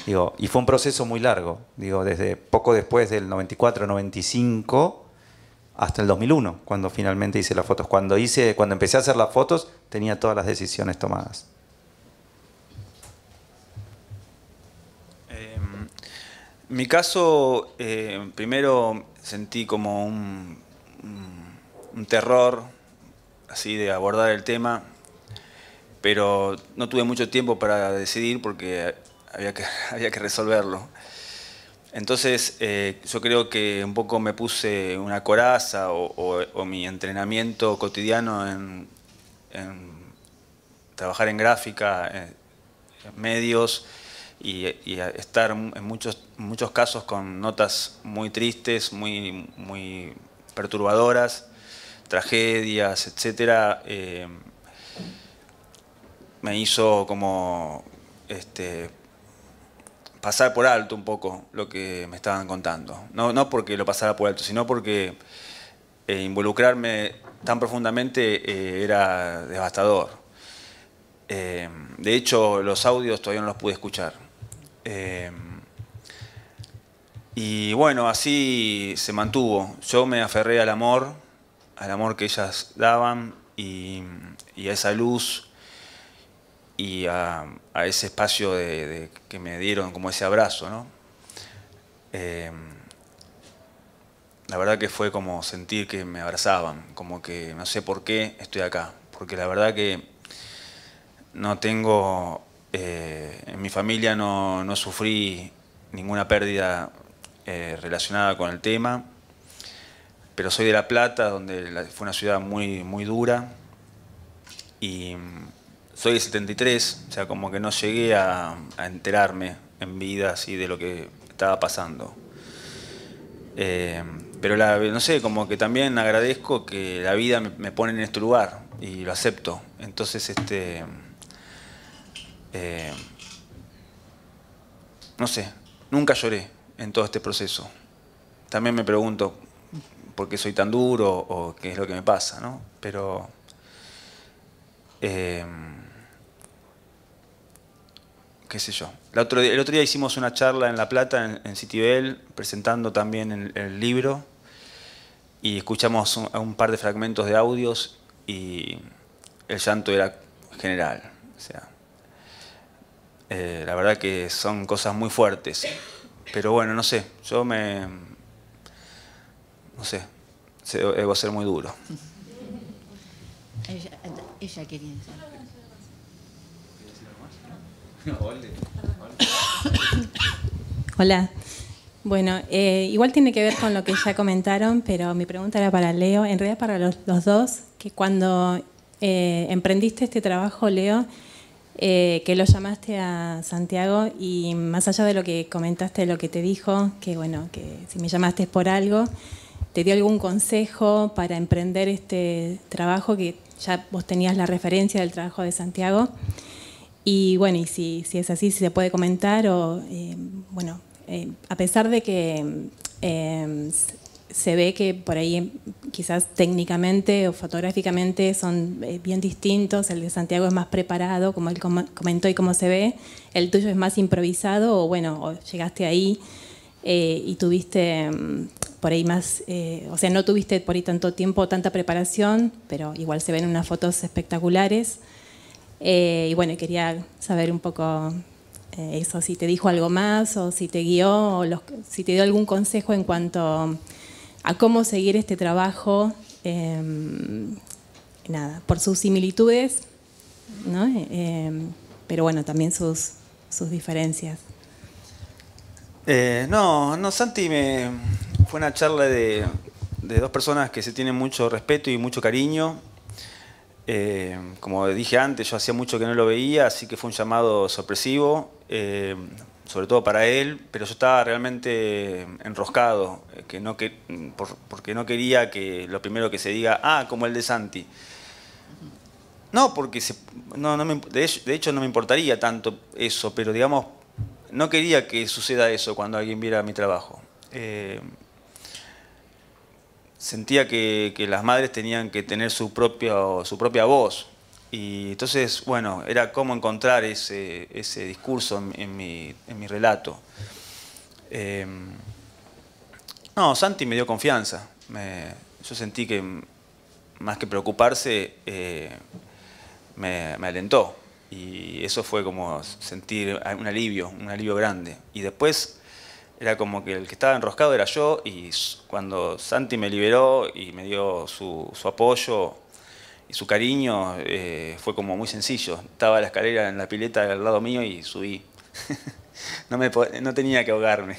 Speaker 4: Digo, y fue un proceso muy largo, digo, desde poco después del 94, 95 hasta el 2001, cuando finalmente hice las fotos. Cuando empecé a hacer las fotos, tenía todas las decisiones tomadas.
Speaker 3: En mi caso, primero sentí como un terror así de abordar el tema, pero no tuve mucho tiempo para decidir porque había que resolverlo. Entonces yo creo que un poco me puse una coraza o mi entrenamiento cotidiano en trabajar en gráfica, en medios, y estar en muchos casos con notas muy tristes, muy perturbadoras, tragedias, etcétera, me hizo como pasar por alto un poco lo que me estaban contando. No porque lo pasara por alto, sino porque involucrarme tan profundamente era devastador. De hecho, los audios todavía no los pude escuchar. Y bueno, así se mantuvo. Yo me aferré al amor que ellas daban y a esa luz y a ese espacio que me dieron, como ese abrazo, ¿no? La verdad que fue como sentir que me abrazaban, como que no sé por qué estoy acá, porque la verdad que no tengo, en mi familia no sufrí ninguna pérdida relacionada con el tema, pero soy de La Plata, donde fue una ciudad muy dura, y soy de 73, o sea, como que no llegué a enterarme en vida así de lo que estaba pasando. Pero no sé, como que también agradezco que la vida me pone en este lugar y lo acepto. Entonces, no sé, nunca lloré en todo este proceso. También me pregunto por qué soy tan duro o qué es lo que me pasa, ¿no? Pero qué sé yo. El otro día hicimos una charla en La Plata, en Citibel, presentando también el libro, y escuchamos un par de fragmentos de audios y el llanto era general. O sea, la verdad que son cosas muy fuertes. Pero bueno, no sé, no sé, debo ser muy duro.
Speaker 2: Ella quería decir.
Speaker 6: Hola. Bueno, igual tiene que ver con lo que ya comentaron, pero mi pregunta era para Leo, en realidad para los dos, que cuando emprendiste este trabajo, Leo, que lo llamaste a Santiago y más allá de lo que comentaste, lo que te dijo, que bueno, que si me llamaste es por algo, ¿te dio algún consejo para emprender este trabajo que ya vos tenías la referencia del trabajo de Santiago? Y bueno, y si es así, si se puede comentar o, bueno, a pesar de que se ve que por ahí quizás técnicamente o fotográficamente son bien distintos. El de Santiago es más preparado, como él comentó y como se ve. El tuyo es más improvisado o bueno, o llegaste ahí y tuviste por ahí más, o sea, no tuviste por ahí tanto tiempo, tanta preparación, pero igual se ven unas fotos espectaculares. Y bueno, quería saber un poco eso, si te dijo algo más o si te guió o si te dio algún consejo en cuanto a cómo seguir este trabajo, nada, por sus similitudes, ¿no? Pero bueno, también sus diferencias.
Speaker 3: No, Santi fue una charla de dos personas que se tienen mucho respeto y mucho cariño. Como dije antes, yo hacía mucho que no lo veía, así que fue un llamado sorpresivo, sobre todo para él, pero yo estaba realmente enroscado, porque no quería que lo primero que se diga, como el de Santi. No, porque de hecho no me importaría tanto eso, pero digamos, no quería que suceda eso cuando alguien viera mi trabajo. Sentía que las madres tenían que tener su propia voz. Y entonces, bueno, era cómo encontrar ese discurso en mi relato. No, Santi me dio confianza. Yo sentí que, más que preocuparse, me alentó. Y eso fue como sentir un alivio grande. Y después era como que el que estaba enroscado era yo, y cuando Santi me liberó y me dio su apoyo y su cariño, fue como muy sencillo. Estaba la escalera en la pileta al lado mío y subí. No tenía que ahogarme.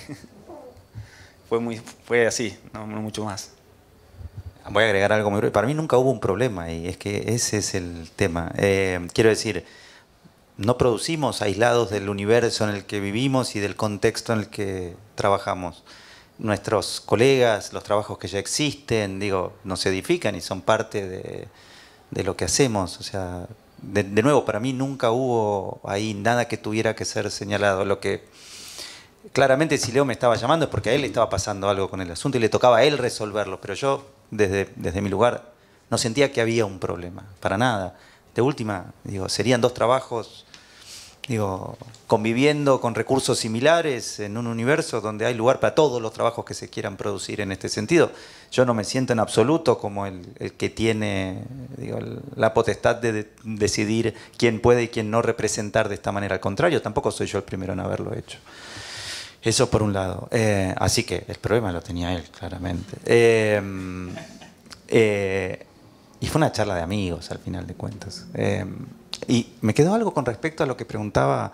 Speaker 3: Fue así, no mucho más.
Speaker 4: Voy a agregar algo muy breve. Para mí nunca hubo un problema y es que ese es el tema. Quiero decir, no producimos aislados del universo en el que vivimos y del contexto en el que trabajamos. Nuestros colegas, los trabajos que ya existen, nos edifican y son parte de lo que hacemos. O sea, de nuevo, para mí nunca hubo ahí nada que tuviera que ser señalado. Lo que claramente, si Leo me estaba llamando es porque a él le estaba pasando algo con el asunto y le tocaba a él resolverlo, pero yo desde mi lugar no sentía que había un problema, para nada. De última, serían dos trabajos, conviviendo con recursos similares en un universo donde hay lugar para todos los trabajos que se quieran producir en este sentido. Yo no me siento en absoluto como el que tiene la potestad de decidir quién puede y quién no representar de esta manera. Al contrario, tampoco soy yo el primero en haberlo hecho. Eso por un lado. Así que el problema lo tenía él, claramente. Y fue una charla de amigos, al final de cuentas. Y me quedó algo con respecto a lo que preguntaba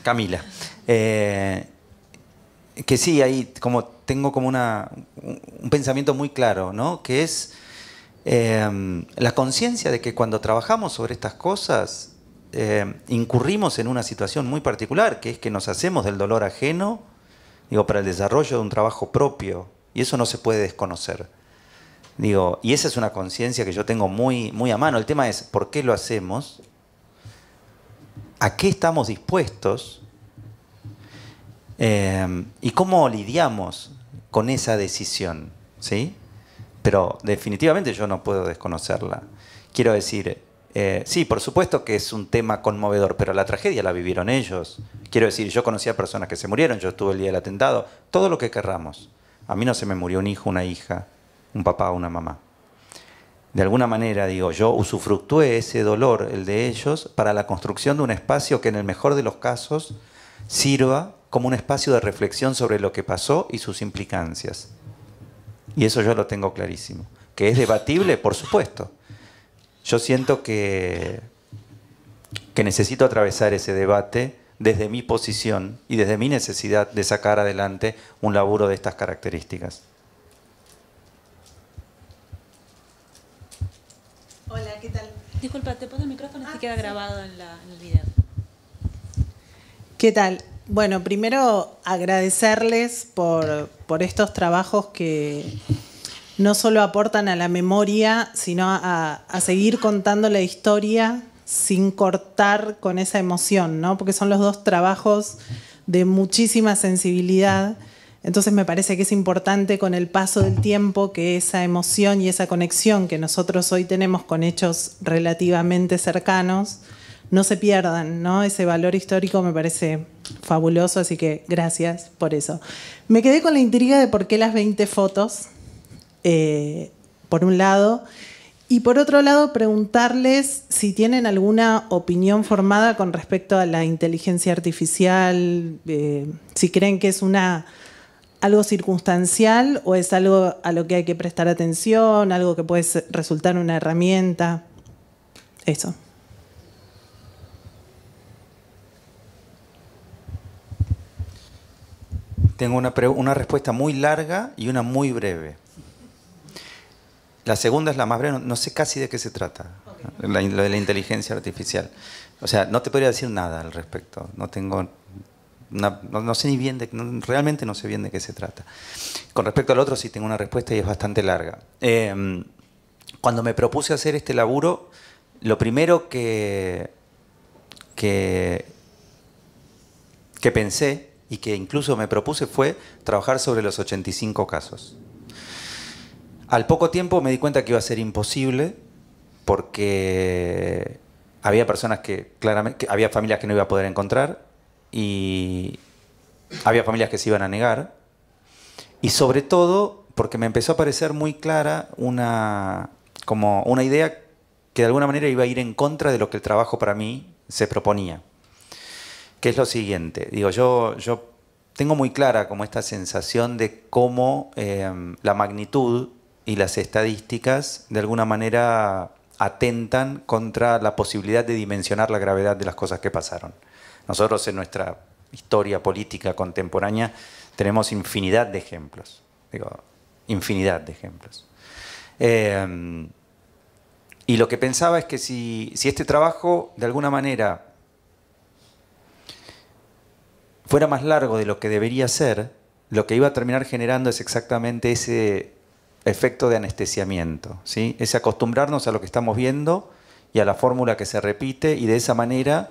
Speaker 4: Camila. Que sí, ahí tengo como un pensamiento muy claro, ¿no? Que es la conciencia de que cuando trabajamos sobre estas cosas incurrimos en una situación muy particular, que es que nos hacemos del dolor ajeno, para el desarrollo de un trabajo propio, y eso no se puede desconocer. Y esa es una conciencia que yo tengo muy, muy a mano. El tema es, ¿por qué lo hacemos? ¿A qué estamos dispuestos? ¿Y cómo lidiamos con esa decisión? ¿Sí? Pero definitivamente yo no puedo desconocerla. Quiero decir, sí, por supuesto que es un tema conmovedor, pero la tragedia la vivieron ellos. Quiero decir, yo conocí a personas que se murieron, yo estuve el día del atentado, todo lo que querramos. A mí no se me murió un hijo, una hija, un papá o una mamá. De alguna manera, yo usufructué ese dolor, el de ellos, para la construcción de un espacio que en el mejor de los casos sirva como un espacio de reflexión sobre lo que pasó y sus implicancias. Y eso yo lo tengo clarísimo. ¿Que es debatible? Por supuesto. Yo siento que necesito atravesar ese debate desde mi posición y desde mi necesidad de sacar adelante un laburo de estas características.
Speaker 7: Hola, ¿qué tal?
Speaker 1: Disculpa, te pongo el micrófono y queda grabado en el video.
Speaker 7: ¿Qué tal? Bueno, primero agradecerles por estos trabajos que no solo aportan a la memoria, sino a seguir contando la historia sin cortar con esa emoción, ¿no? Porque son los dos trabajos de muchísima sensibilidad. Entonces me parece que es importante con el paso del tiempo que esa emoción y esa conexión que nosotros hoy tenemos con hechos relativamente cercanos no se pierdan, ¿no? Ese valor histórico me parece fabuloso, así que gracias por eso. Me quedé con la intriga de por qué las 20 fotos, por un lado, y por otro lado preguntarles si tienen alguna opinión formada con respecto a la inteligencia artificial, si creen que es algo circunstancial o es algo a lo que hay que prestar atención, algo que puede resultar una herramienta. Eso.
Speaker 4: Tengo una respuesta muy larga y una muy breve. La segunda es la más breve, no sé casi de qué se trata, okay. Lo de la inteligencia artificial. O sea, no te podría decir nada al respecto. No tengo... no sé ni bien, realmente no sé bien de qué se trata. Con respecto al otro sí tengo una respuesta y es bastante larga. Cuando me propuse hacer este laburo, lo primero que pensé y que incluso me propuse fue trabajar sobre los 85 casos. Al poco tiempo me di cuenta que iba a ser imposible porque había personas había familias que no iba a poder encontrar y había familias que se iban a negar y sobre todo porque me empezó a parecer muy clara como una idea que de alguna manera iba a ir en contra de lo que el trabajo para mí se proponía. Que es lo siguiente, digo, yo tengo muy clara como esta sensación de cómo la magnitud y las estadísticas de alguna manera atentan contra la posibilidad de dimensionar la gravedad de las cosas que pasaron. Nosotros en nuestra historia política contemporánea tenemos infinidad de ejemplos, infinidad de ejemplos. Y lo que pensaba es que si este trabajo de alguna manera fuera más largo de lo que debería ser, lo que iba a terminar generando es exactamente ese efecto de anestesiamiento, ¿sí? Ese acostumbrarnos a lo que estamos viendo y a la fórmula que se repite y de esa manera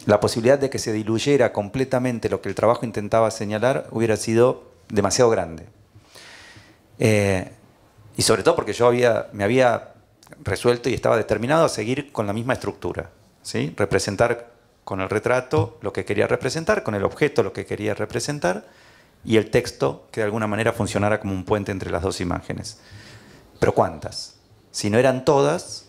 Speaker 4: la posibilidad de que se diluyera completamente lo que el trabajo intentaba señalar hubiera sido demasiado grande. Y sobre todo porque yo me había resuelto y estaba determinado a seguir con la misma estructura, ¿sí? Representar con el retrato lo que quería representar, con el objeto lo que quería representar y el texto que de alguna manera funcionara como un puente entre las dos imágenes. Pero ¿cuántas? Si no eran todas,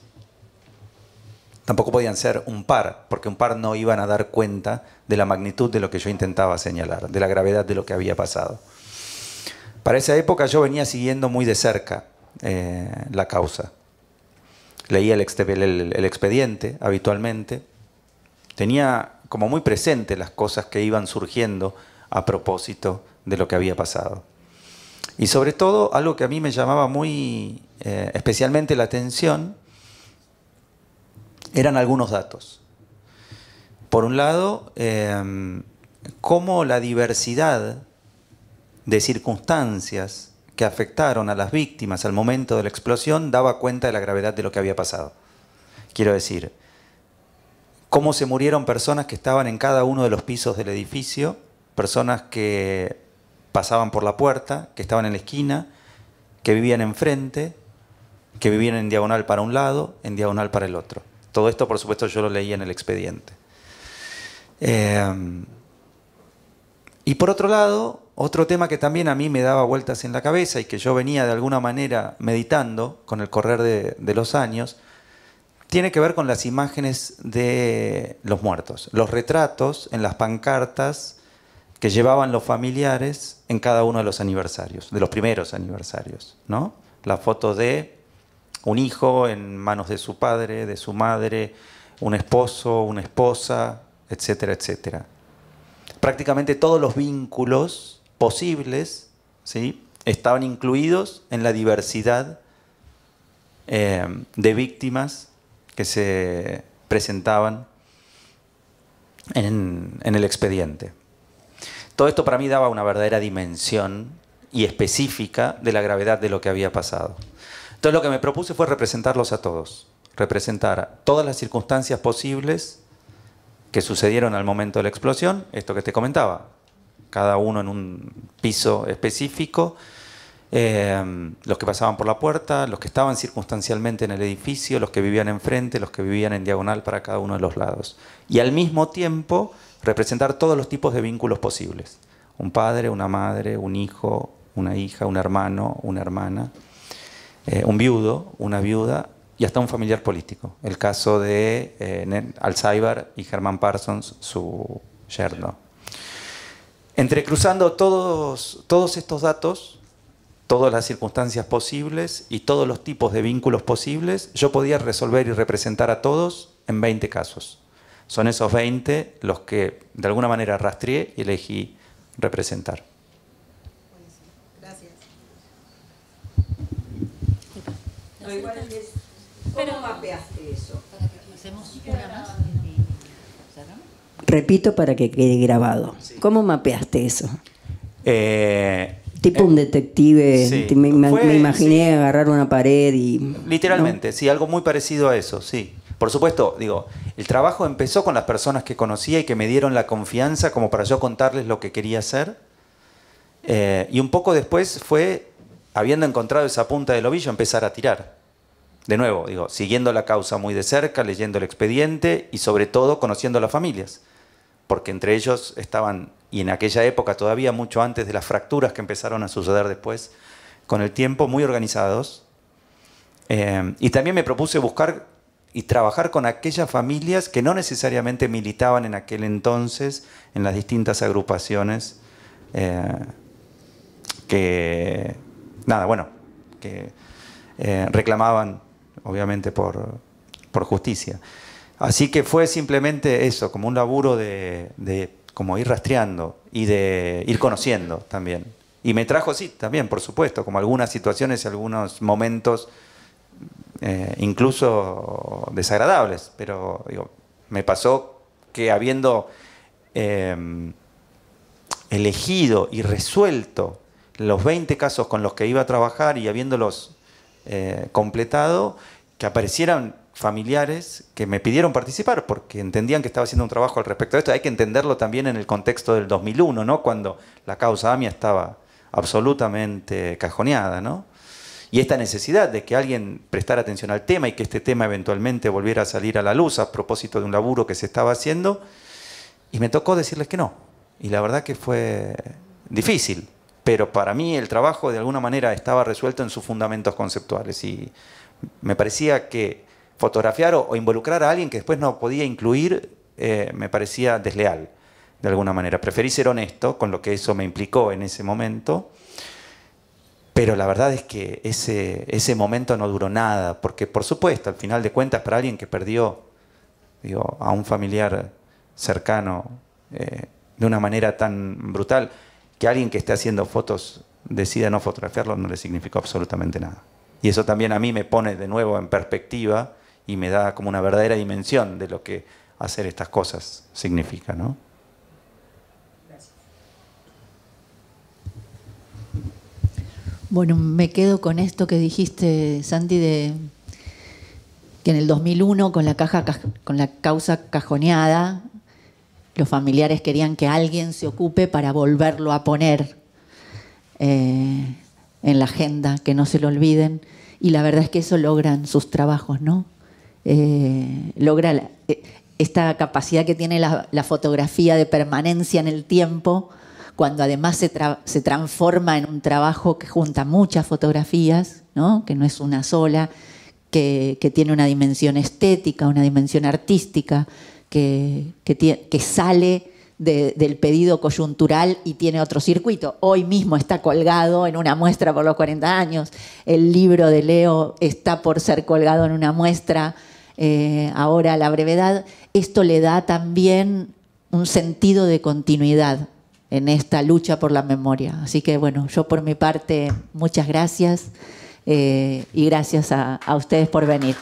Speaker 4: tampoco podían ser un par, porque un par no iban a dar cuenta de la magnitud de lo que yo intentaba señalar, de la gravedad de lo que había pasado. Para esa época yo venía siguiendo muy de cerca la causa. Leía el expediente habitualmente. Tenía como muy presente las cosas que iban surgiendo a propósito de lo que había pasado. Y sobre todo, algo que a mí me llamaba muy especialmente la atención, eran algunos datos. Por un lado, cómo la diversidad de circunstancias que afectaron a las víctimas al momento de la explosión daba cuenta de la gravedad de lo que había pasado. Quiero decir, cómo se murieron personas que estaban en cada uno de los pisos del edificio, personas que pasaban por la puerta, que estaban en la esquina, que vivían enfrente, que vivían en diagonal para un lado, en diagonal para el otro. Todo esto, por supuesto, yo lo leía en el expediente. Y por otro lado, otro tema que también a mí me daba vueltas en la cabeza y que yo venía de alguna manera meditando con el correr de los años, tiene que ver con las imágenes de los muertos, los retratos en las pancartas que llevaban los familiares en cada uno de los aniversarios, de los primeros aniversarios, ¿no? La foto de un hijo en manos de su padre, de su madre, un esposo, una esposa, etcétera, etcétera. Prácticamente todos los vínculos posibles, ¿sí?, estaban incluidos en la diversidad de víctimas que se presentaban en el expediente. Todo esto para mí daba una verdadera dimensión y específica de la gravedad de lo que había pasado. Entonces lo que me propuse fue representarlos a todos, representar todas las circunstancias posibles que sucedieron al momento de la explosión, esto que te comentaba, cada uno en un piso específico, los que pasaban por la puerta, los que estaban circunstancialmente en el edificio, los que vivían enfrente, los que vivían en diagonal para cada uno de los lados. Y al mismo tiempo representar todos los tipos de vínculos posibles. Un padre, una madre, un hijo, una hija, un hermano, una hermana, un viudo, una viuda y hasta un familiar político. El caso de Alzheimer y Germán Parsons, su yerno. Entrecruzando todos estos datos, todas las circunstancias posibles y todos los tipos de vínculos posibles, yo podía resolver y representar a todos en 20 casos. Son esos 20 los que de alguna manera rastreé y elegí representar.
Speaker 7: Gracias.
Speaker 8: ¿Cómo mapeaste eso?
Speaker 2: ¿Hacemos una más?
Speaker 8: Repito para que quede grabado. ¿Cómo mapeaste eso? Tipo un detective,
Speaker 4: sí.
Speaker 8: me imaginé
Speaker 4: sí.
Speaker 8: agarrar una pared y...
Speaker 4: Literalmente,
Speaker 8: ¿no?
Speaker 4: sí, algo muy parecido a eso, sí. Por supuesto, digo, el trabajo empezó con las personas que conocía y que me dieron la confianza como para yo contarles lo que quería hacer. Y un poco después fue, habiendo encontrado esa punta del ovillo, empezar a tirar. De nuevo, digo, siguiendo la causa muy de cerca, leyendo el expediente y sobre todo conociendo a las familias. Porque entre ellos estaban, y en aquella época todavía mucho antes de las fracturas que empezaron a suceder después, con el tiempo, muy organizados. Y también me propuse buscar y trabajar con aquellas familias que no necesariamente militaban en aquel entonces en las distintas agrupaciones que reclamaban, obviamente, por justicia. Así que fue simplemente eso, como un laburo de como ir rastreando y de ir conociendo también. Y me trajo, sí, también, por supuesto, como algunas situaciones y algunos momentos incluso desagradables. Pero digo, me pasó que habiendo elegido y resuelto los 20 casos con los que iba a trabajar y habiéndolos completado, que aparecieran familiares que me pidieron participar porque entendían que estaba haciendo un trabajo al respecto de esto. Hay que entenderlo también en el contexto del 2001, ¿no? Cuando la causa AMIA estaba absolutamente cajoneada, ¿no? Y esta necesidad de que alguien prestara atención al tema y que este tema eventualmente volviera a salir a la luz a propósito de un laburo que se estaba haciendo, y me tocó decirles que no. Y la verdad que fue difícil, pero para mí el trabajo de alguna manera estaba resuelto en sus fundamentos conceptuales y me parecía que fotografiar o involucrar a alguien que después no podía incluir me parecía desleal, de alguna manera. Preferí ser honesto con lo que eso me implicó en ese momento, pero la verdad es que ese momento no duró nada, porque por supuesto, al final de cuentas, para alguien que perdió a un familiar cercano de una manera tan brutal, que alguien que esté haciendo fotos decida no fotografiarlo no le significó absolutamente nada. Y eso también a mí me pone de nuevo en perspectiva y me da como una verdadera dimensión de lo que hacer estas cosas significa, ¿no?
Speaker 2: Gracias. Bueno, me quedo con esto que dijiste, Santi, de que en el 2001, con la causa cajoneada, los familiares querían que alguien se ocupe para volverlo a poner en la agenda, que no se lo olviden. Y la verdad es que eso logran sus trabajos, ¿no? Logra esta capacidad que tiene la fotografía de permanencia en el tiempo, cuando además se transforma en un trabajo que junta muchas fotografías, ¿no? Que no es una sola, que tiene una dimensión estética, una dimensión artística, que sale del pedido coyuntural y tiene otro circuito. Hoy mismo está colgado en una muestra por los 40 años. El libro de Leo está por ser colgado en una muestra ahora a la brevedad. Esto le da también un sentido de continuidad en esta lucha por la memoria. Así que bueno, yo por mi parte, muchas gracias y gracias a ustedes por venir.